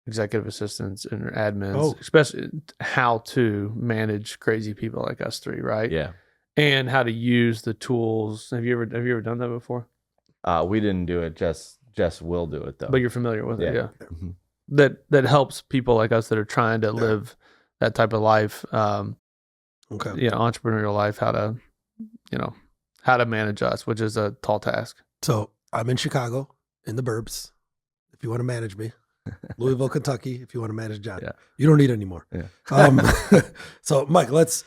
executive assistants and admins, especially how to manage crazy people like us three, right? Yeah. And how to use the tools. Have you ever done that before? We didn't do it. Jess will do it though. But you're familiar with it, yeah. Mhm. That helps people like us that are trying to live that type of life, Okay. entrepreneurial life, how to manage us, which is a tall task. So I'm in Chicago, in the burbs. If you want to manage me, Louisville, Kentucky. If you want to manage John, Yeah. you don't need any more. Yeah. So Mike, let's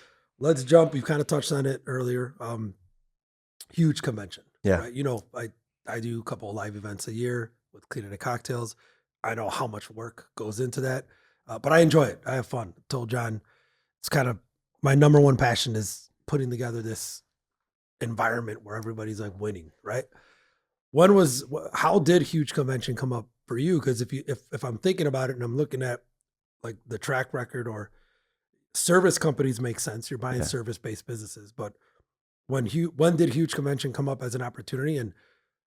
jump. You've kind of touched on it earlier. Huge convention. Yeah. Right? I do a couple of live events a year with Cleaning and Cocktails. I know how much work goes into that, but I enjoy it. I have fun. I told John, it's kind of my number one passion is putting together this environment where everybody's like winning, right? How did Huge Convention come up for you? Because if I'm thinking about it and I'm looking at like the track record, or service companies make sense, you're buying service-based businesses, but when did Huge Convention come up as an opportunity, and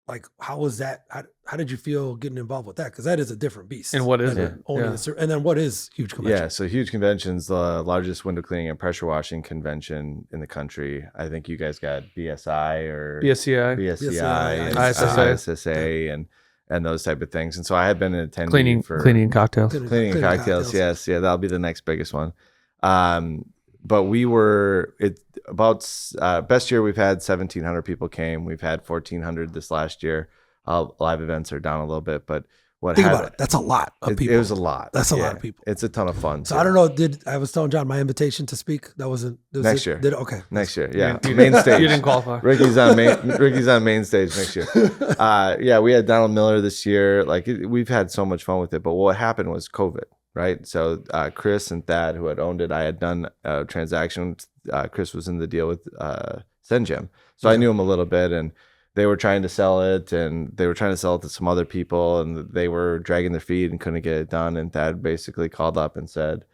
like how was that? How did you feel getting involved with that? Because that is a different beast. And what is than it? owning and then what is Huge Convention? Yeah, so Huge Convention's the largest window cleaning and pressure washing convention in the country. I think you guys got BSI or BSCI, and ISSA. ISSA and those type of things. And so I had been an attendee cleaning cocktails. cleaning cocktails. Yes, yeah, that'll be the next biggest one. But we were best year we've had 1,700 people came. We've had 1,400 this last year. Live events are down a little bit, but Think about it. That's a lot of people. It was a lot. That's a lot of people. It's a ton of fun. So too. I don't know. I was telling John my invitation to speak? That wasn't Next year. Okay. Next year, yeah. You Main stage. You didn't qualify. Ricky's on main stage next year. Yeah, we had Donald Miller this year. We've had so much fun with it. But what happened was COVID, right? So Chris and Thad, who had owned it, I had done a transaction. Chris was in the deal with Sengem. So I knew him a little bit, and they were trying to sell it, and they were trying to sell it to some other people, and they were dragging their feet and couldn't get it done. And Thad basically called up and said,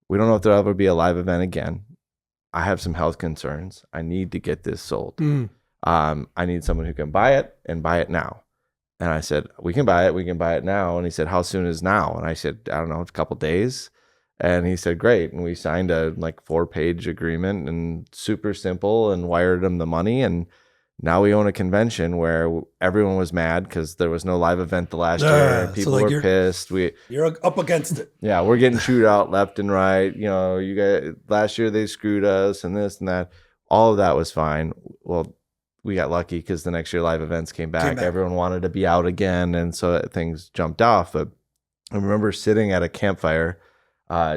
"We don't know if there'll ever be a live event again. I have some health concerns. I need to get this sold. I need someone who can buy it and buy it now." And I said, "We can buy it. We can buy it now." And he said, "How soon is now?" And I said, "I don't know, a couple days." And he said, "Great." And we signed a 4-page agreement, and super simple, and wired him the money. And now we own a convention where everyone was mad because there was no live event the last year. People were pissed. You're up against it. Yeah, we're getting chewed out left and right. You guys, last year they screwed us and this and that. All of that was fine. Well, we got lucky because the next year live events came back. Everyone wanted to be out again, and so things jumped off. But I remember sitting at a campfire,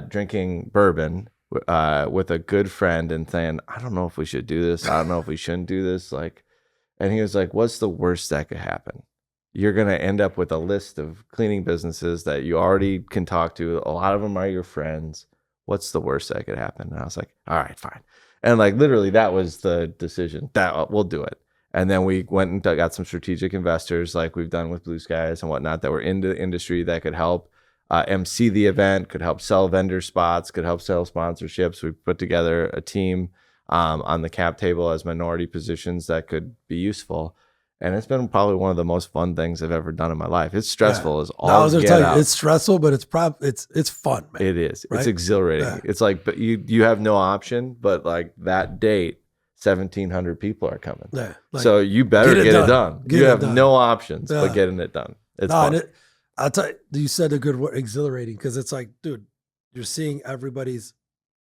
drinking bourbon with a good friend, and saying, "I don't know if we should do this. I don't know if we shouldn't do this." And he was like, "What's the worst that could happen? You're going to end up with a list of cleaning businesses that you already can talk to. A lot of them are your friends. What's the worst that could happen?" And I was like, "All right, fine." And literally that was the decision, that we'll do it. And then we went and got some strategic investors like we've done with Blue Skies and whatnot that were in the industry that could help. MC the event, could help sell vendor spots, could help sell sponsorships. We put together a team on the cap table as minority positions that could be useful. And it's been probably one of the most fun things I've ever done in my life. It's stressful as all I was get gonna tell out. you, it's stressful, but it's fun, man. It is. Right? It's exhilarating. Yeah. It's like, but you have no option. But like that date, 1,700 people are coming. Yeah, like, so you better get it done. Get you it have done. no options Yeah. but getting it done. It's no, fun. and I'll tell you said a good word, exhilarating, because it's like, dude, you're seeing everybody's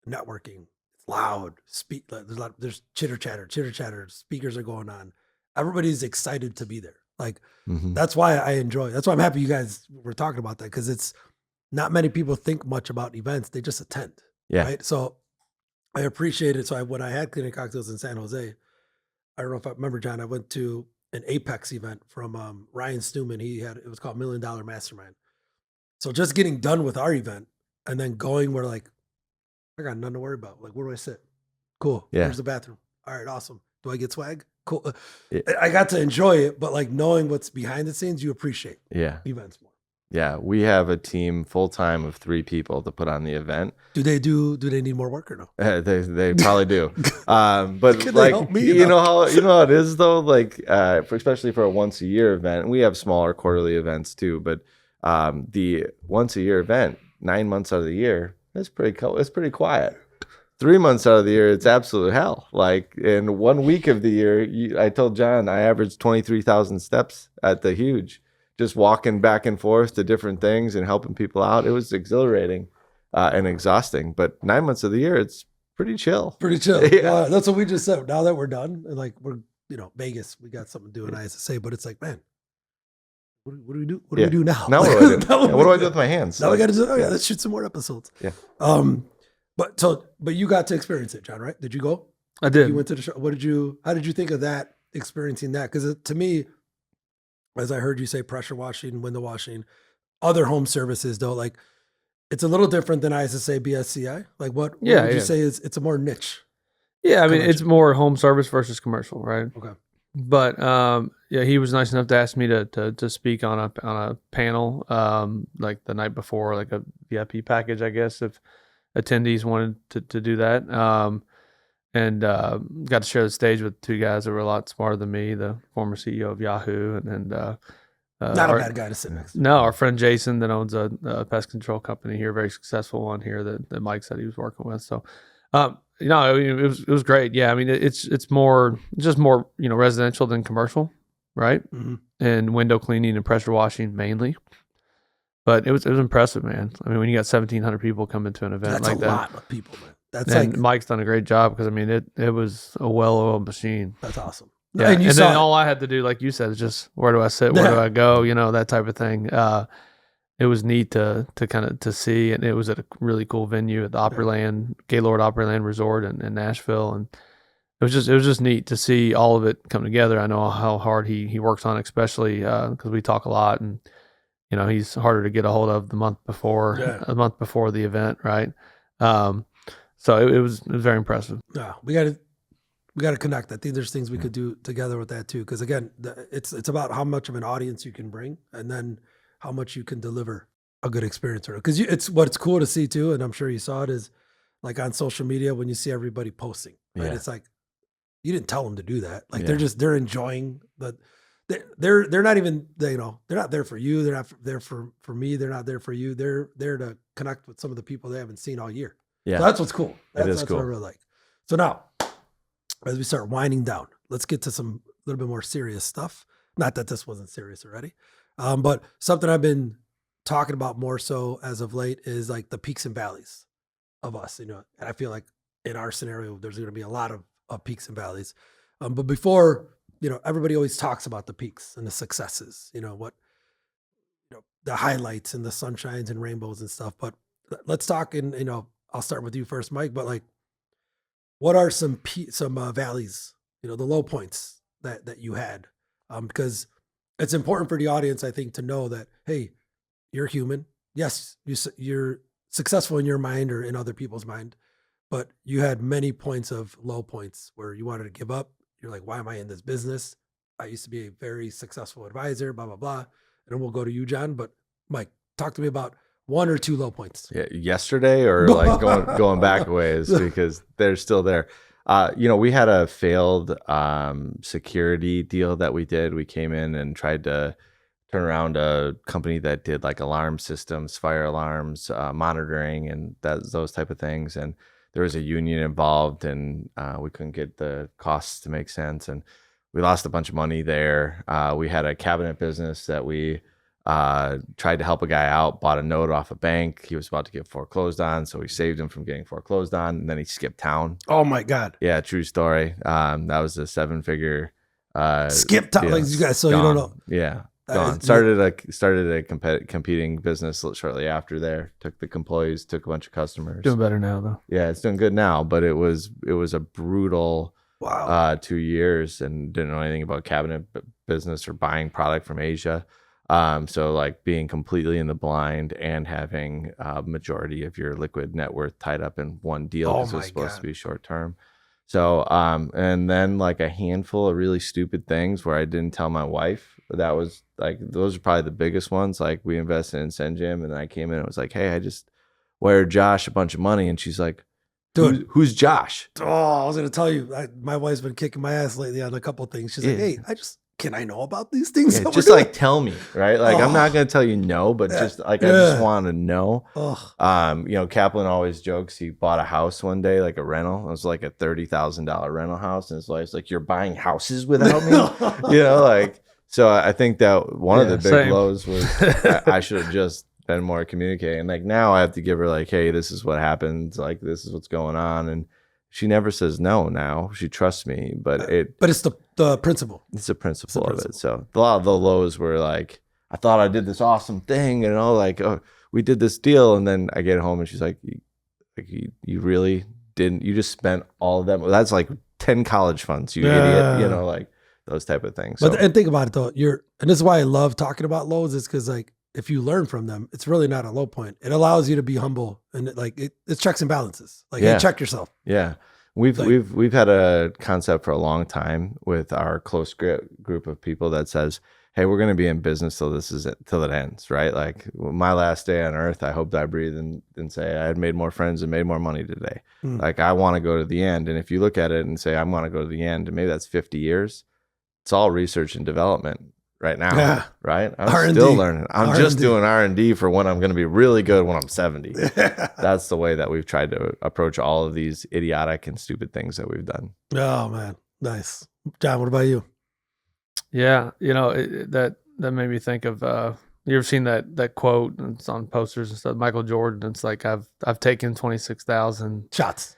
networking. It's loud. There's chitter chatter. Speakers are going on. Everybody's excited to be there. Like, Mhm. that's why I enjoy. That's why I'm happy you guys were talking about that, because it's not many people think much about events. They just attend. Yeah. Right. So I appreciate it. So when I had Cleaning Cocktails in San Jose, I don't know if I remember, John, I went to an Apex event from Ryan Stewman. It was called $1 Million Mastermind. So just getting done with our event and then going where, like, I got nothing to worry about. Like, where do I sit? Cool. Yeah. Where's the bathroom? All right, awesome. Do I get swag? Cool. Yeah. I got to enjoy it, but like knowing what's behind the scenes, you appreciate Yeah. events more. Yeah. We have a team full time of 3 people to put on the event. Do they need more work or no? They probably do. But Can they like, help me, you though? know how it is though, like, especially for a once a year event, and we have smaller quarterly events too, but the once a year event, 9 months out of the year, it's pretty quiet. 3 months out of the year, it's absolute hell. Like in 1 week of the year, I told John I averaged 23,000 steps at the Huge, just walking back and forth to different things and helping people out. It was exhilarating and exhausting, but 9 months of the year, it's pretty chill. Pretty chill. Yeah. That's what we just said. Now that we're done, and like we're, Vegas, we got something to do in ISSA, but it's like, man, what do we do? What do we do now? Now what do I do? Yeah, what do I do with my hands? Now we got to do. Oh yeah, let's shoot some more episodes. Yeah. But you got to experience it, John, right? Did you go? I did. You went to the show. How did you think of that, experiencing that? Because to me, as I heard you say, pressure washing, window washing, other home services, though, like it's a little different than ISSA, BSCI. Like what would you say is it's a more niche? Yeah, I mean, commercial. it's more home service versus commercial, right? Okay. But yeah, he was nice enough to ask me to speak on a panel like the night before, like a VIP package, I guess, if attendees wanted to do that. And got to share the stage with 2 guys that were a lot smarter than me, the former CEO of Yahoo and Not a bad guy to sit next to. No, our friend Jason that owns a pest control company here, very successful one here that Mike said he was working with. So, it was great. Yeah, I mean, it's just more residential than commercial, right? Mm-hmm. And window cleaning and pressure washing mainly. But it was impressive, man. I mean, when you got 1,700 people coming to an event That's like a that, lot of people, man. That's and like Mike's done a great job because I mean it was a well-oiled machine. that's awesome. Yeah, And and then all I had to do, like you said, is just where do I sit, where do I go, that type of thing. It was neat to kind of to see, and it was at a really cool venue at the Opryland, Gaylord Opryland Resort in Nashville, and it was just neat to see all of it come together. I know how hard he works on it, especially because we talk a lot, and he's harder to get a hold of a month before the event, right? So it was very impressive. Yeah, we got to connect. I think there's things we could do together with that too. Because again, it's about how much of an audience you can bring, and then how much you can deliver a good experience. Because it's what's cool to see too, and I'm sure you saw it, is like on social media when you see everybody posting. Right, it's like you didn't tell them to do that. Like they're enjoying the. They're not even they're not there for you. They're not there for me. They're not there for you. They're there to connect with some of the people they haven't seen all year. Yeah, so that's what's cool. That's cool. what I really like. So now, as we start winding down, let's get to some little bit more serious stuff. Not that this wasn't serious already, but something I've been talking about more so as of late is like the peaks and valleys of us. And I feel like in our scenario, there's going to be a lot of peaks and valleys. But before, everybody always talks about the peaks and the successes. The highlights and the sunshines and rainbows and stuff. But let's talk. And I'll start with you first, Mike. But like, what are some valleys? The low points that you had, because it's important for the audience, I think, to know that hey, you're human. Yes, you're successful in your mind or in other people's mind, but you had many points of low points where you wanted to give up. You're like, why am I in this business? I used to be a very successful advisor, blah blah blah. And then we'll go to you, John. But Mike, talk to me about 1 or 2 low points. Yeah, yesterday or like going back a ways because they're still there. We had a failed security deal that we did. We came in and tried to turn around a company that did like alarm systems, fire alarms, monitoring, and those type of things. And there was a union involved, and we couldn't get the costs to make sense, and we lost a bunch of money there. We had a cabinet business that we tried to help a guy out, bought a note off a bank. He was about to get foreclosed on, so we saved him from getting foreclosed on, and then he skipped town. Oh my God. Yeah, true story. That was a 7-figure skip town, like you guys, so gone. you don't know. Yeah, gone. Started a competing business shortly after there. Took the employees, took a bunch of customers. Doing better now though. Yeah, it's doing good now, but it was a brutal 2 years, and didn't know anything about cabinet business or buying product from Asia. So like being completely in the blind and having a majority of your liquid net worth tied up in one deal because it was supposed to be short term. So, and then like a handful of really stupid things where I didn't tell my wife. That was like, those are probably the biggest ones. Like we invested in SenGym, and then I came in and was like, hey, I just wired Josh a bunch of money. And she's like, dude, who's Josh? Oh, I was going to tell you, my wife's been kicking my ass lately on a couple of things. She's like, hey, can I know about these things? Yeah, just like tell me, right? Like I'm not gonna tell you no, but just like I just want to know. Kaplan always jokes he bought a house one day, like a rental. It was like a $30,000 rental house, and his wife's like, "You're buying houses without me?" like. So I think that one of the big lows was I should have just been more communicating. Like now I have to give her like, "Hey, this is what happened. Like this is what's going on," and she never says no now. She trusts me, but it's the principle. It's the principle of it. So a lot of the lows were like, I thought I did this awesome thing, like, oh, we did this deal, and then I get home and she's like, you really didn't? You just spent all of them. That's like 10 college funds, you idiot. Like those type of things. But and think about it though. And this is why I love talking about lows, is because like if you learn from them, it's really not a low point. It allows you to be humble, and it's checks and balances. Like, hey, check yourself. Yeah. We've had a concept for a long time with our close group of people that says, hey, we're going to be in business till it ends, right? Like my last day on earth, I hope that I breathe and say I had made more friends and made more money today. Like I want to go to the end. And if you look at it and say, I'm going to go to the end, and maybe that's 50 years, it's all research and development right now, right? I'm R&D. Still learning. I'm R&D. Just doing R&D for when I'm going to be really good when I'm 70. That's the way that we've tried to approach all of these idiotic and stupid things that we've done. Oh man, nice. John, what about you? Yeah, that made me think of you ever seen that quote? It's on posters and stuff. Michael Jordan. It's like I've taken 26,000 shots,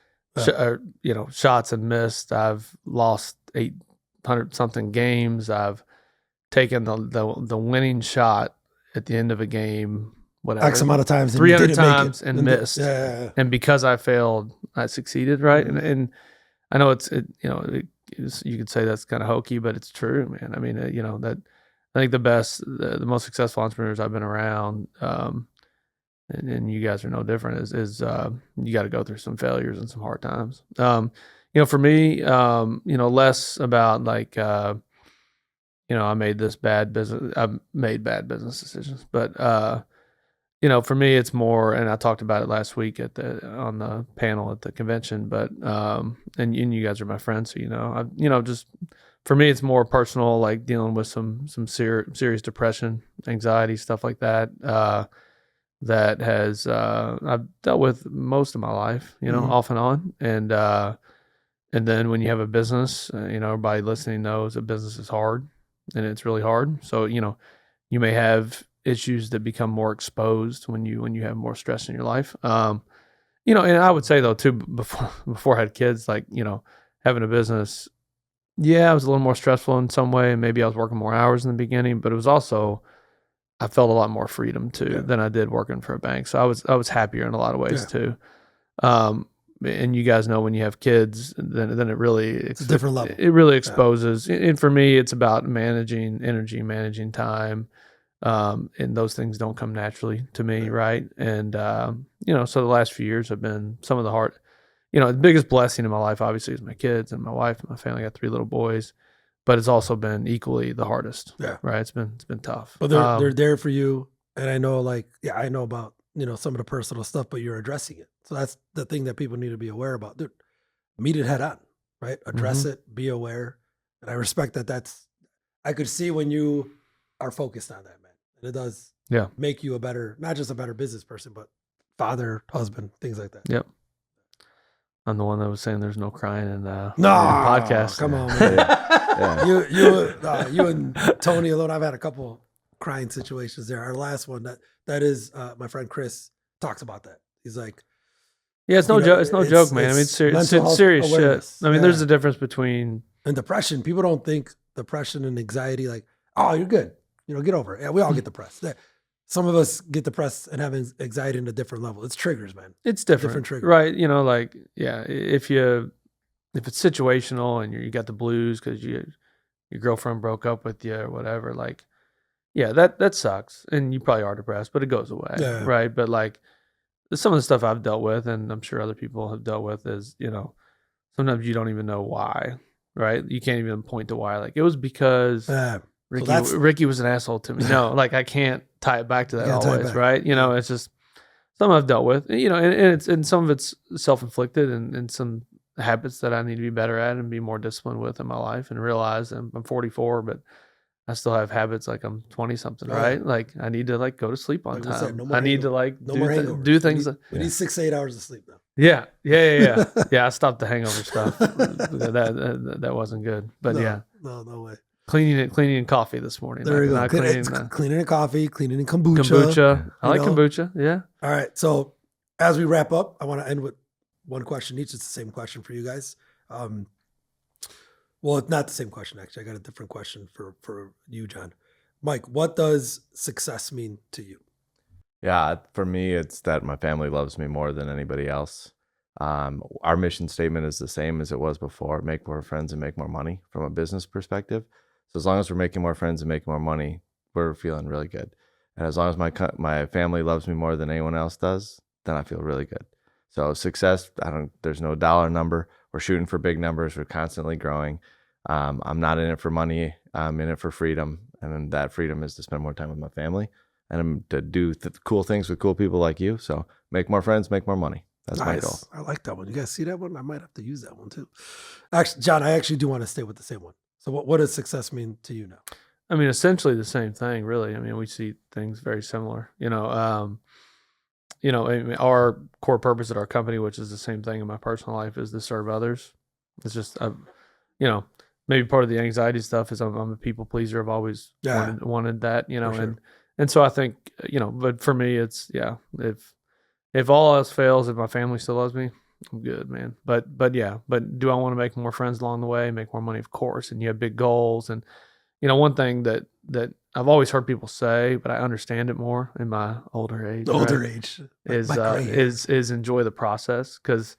shots and missed. I've lost 800 something games. I've taken the winning shot at the end of a game, whatever, X amount of times, 300 times and missed. Yeah. And because I failed, I succeeded, right? And I know you could say that's kind of hokey, but it's true, man. I mean, that I think the most successful entrepreneurs I've been around, and you guys are no different, is you got to go through some failures and some hard times. For me, less about like, I made this bad business. I've made bad business decisions, but for me, it's more. And I talked about it last week on the panel at the convention. But and you guys are my friends, so just for me, it's more personal, like dealing with some serious depression, anxiety, stuff like that. That has I've dealt with most of my life, off and on, and then when you have a business, everybody listening knows that business is hard. And it's really hard. So, you may have issues that become more exposed when you have more stress in your life. And I would say though too, before I had kids, like, having a business, it was a little more stressful in some way. Maybe I was working more hours in the beginning, but it was also, I felt a lot more freedom too than I did working for a bank. So I was happier in a lot of ways too. And you guys know when you have kids, then it really it's a different level. It really exposes. And for me, it's about managing energy, managing time, and those things don't come naturally to me, right? And so the last few years have been some of the hard. The biggest blessing in my life, obviously, is my kids and my wife and my family. I got 3 little boys, but it's also been equally the hardest. Yeah, right. It's been tough. But they're there for you, and I know, I know about some of the personal stuff, but you're addressing it. So that's the thing that people need to be aware about. Dude, meet it head on, right? Address Mm-hmm. it, be aware. And I respect that. I could see when you are focused on that, man. And it does make you not just a better business person, but father, husband, things like that. Yep. I'm the one that was saying there's no crying in No, podcast. come on, man. Yeah. You and Tony alone. I've had a couple crying situations there. Our last one that is my friend Chris talks about that. He's like, yeah, it's no joke. It's no joke, man. I mean, it's serious awareness. shit. I mean, there's a difference between and depression. People don't think depression and anxiety like, oh, you're good. Get over it. Yeah, we all get depressed. Some of us get depressed and have anxiety in a different level. It's triggers, man. It's different trigger. Right? Like, yeah, if it's situational and you got the blues because your girlfriend broke up with you or whatever, like, yeah, that sucks, and you probably are depressed, but it goes away, right? But like, some of the stuff I've dealt with, and I'm sure other people have dealt with, is sometimes you don't even know why, right? You can't even point to why. Like, it was because Ricky was an asshole to me. No, like, I can't tie it back to that always, right? It's just something I've dealt with, and some of it's self-inflicted, and some habits that I need to be better at and be more disciplined with in my life, and realize I'm 44, but I still have habits like I'm 20 something, right? Like, I need to like go to sleep on time. Said, I need to like do things. We need 6 to 8 hours of sleep now. Yeah. Yeah. I stopped the hangover stuff. that wasn't good, but no way. Cleaning and coffee this morning. There you go. Cleaning and coffee, cleaning and kombucha. I like kombucha. Yeah. All right. So as we wrap up, I want to end with one question each. It's the same question for you guys. Well, it's not the same question, actually. I got a different question for you, John. Mike, what does success mean to you? Yeah, for me, it's that my family loves me more than anybody else. Our mission statement is the same as it was before: make more friends and make more money from a business perspective. So as long as we're making more friends and making more money, we're feeling really good. And as long as my family loves me more than anyone else does, then I feel really good. So success, there's no dollar number. We're shooting for big numbers. We're constantly growing. I'm not in it for money. I'm in it for freedom. And that freedom is to spend more time with my family and to do cool things with cool people like you. So make more friends, make more money. That's my goal. I like that one. You guys see that one? I might have to use that one too. Actually, John, I actually do want to stay with the same one. So what does success mean to you now? I mean, essentially the same thing, really. I mean, we see things very similar. Our core purpose at our company, which is the same thing in my personal life, is to serve others. It's just, maybe part of the anxiety stuff is I'm a people pleaser. I've always wanted that, sure. and so I think, but for me, it's, if all else fails, if my family still loves me, I'm good, man. But do I want to make more friends along the way, make more money? Of course. And you have big goals. And, one thing that I've always heard people say, but I understand it more in my older age. Is enjoy the process. Cause,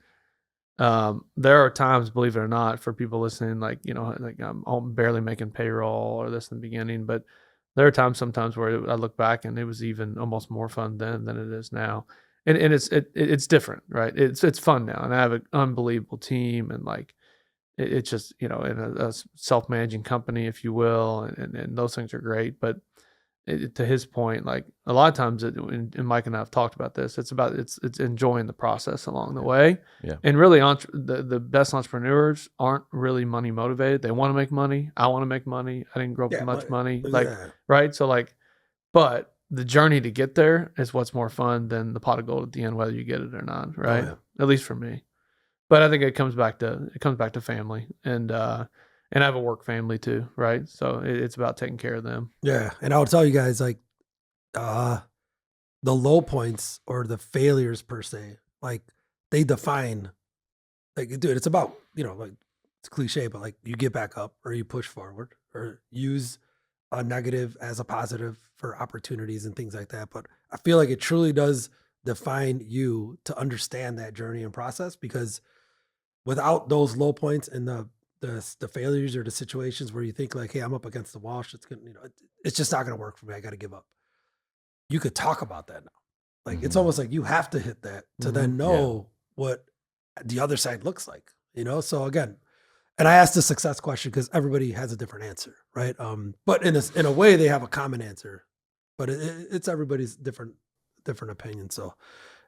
there are times, believe it or not, for people listening, like I'm barely making payroll or this in the beginning, but there are times sometimes where I look back and it was even almost more fun then than it is now. And it's different, right? It's fun now, and I have an unbelievable team, and like it's just in a self-managing company, if you will, and those things are great. But to his point, like a lot of times, and Mike and I have talked about this. It's enjoying the process along the way. Yeah. And really, the best entrepreneurs aren't really money motivated. They want to make money. I want to make money. I didn't grow up with much money, right? So but the journey to get there is what's more fun than the pot of gold at the end, whether you get it or not, right? Oh, yeah. At least for me. But I think it comes back to family, and I have a work family too, right? So it's about taking care of them. Yeah, and I'll tell you guys, like, the low points or the failures per se, like they define, like, dude, it's about like it's cliche, but like you get back up or you push forward or use a negative as a positive for opportunities and things like that. But I feel like it truly does define you to understand that journey and process, because without those low points and the failures or the situations where you think like, hey, I'm up against the wall, it's gonna, it's just not going to work for me. I got to give up. You could talk about that now. Like, it's almost like you have to hit that to then know what the other side looks like, So again, and I asked the success question because everybody has a different answer, right? But in a way, they have a common answer, but it's everybody's different different opinions. So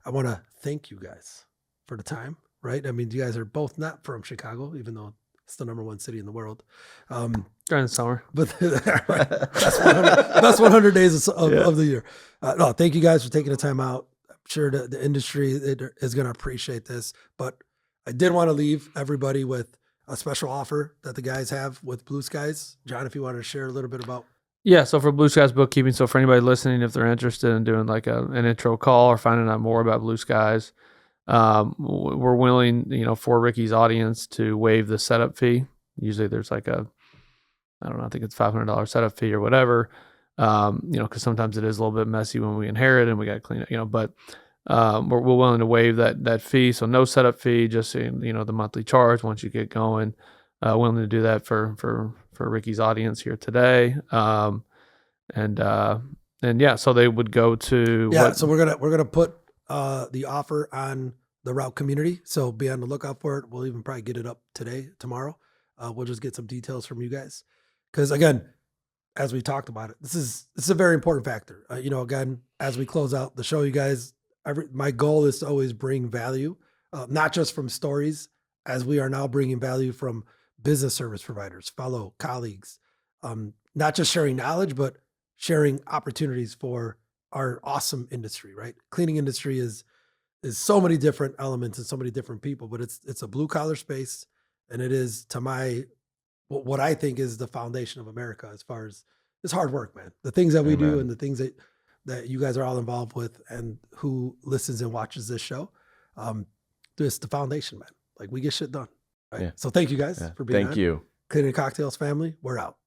I want to thank you guys for the time, right? I mean, you guys are both not from Chicago, even though it's the #1 city in the world. During the summer. But best 100 days of the year. No, thank you guys for taking the time out. I'm sure the industry is going to appreciate this, but I did want to leave everybody with a special offer that the guys have with Blue Skies. John, if you want to share a little bit about. Yeah, so for Blue Skies Bookkeeping, so for anybody listening, if they're interested in doing like an intro call or finding out more about Blue Skies, we're willing, for Ricky's audience to waive the setup fee. Usually there's like I think it's $500 setup fee or whatever, because sometimes it is a little bit messy when we inherit and we got to clean it, but we're willing to waive that fee. So no setup fee, just, the monthly charge once you get going. Willing to do that for Ricky's audience here today. So they would go to So we're gonna put the offer on the Route community. So be on the lookout for it. We'll even probably get it up today, tomorrow. We'll just get some details from you guys, because again, as we talked about it, this is a very important factor. Again, as we close out the show, you guys, my goal is to always bring value, not just from stories, as we are now bringing value from business service providers, fellow colleagues, not just sharing knowledge, but sharing opportunities for our awesome industry, right? Cleaning industry is so many different elements and so many different people, but it's a blue collar space. And it is, to what I think is the foundation of America, as far as it's hard work, man. The things that we do and the things that you guys are all involved with, and who listens and watches this show, it's the foundation, man. Like, we get shit done. Right. Yeah. So thank you guys for being on. Thank you. Cleaning Cocktails family, we're out.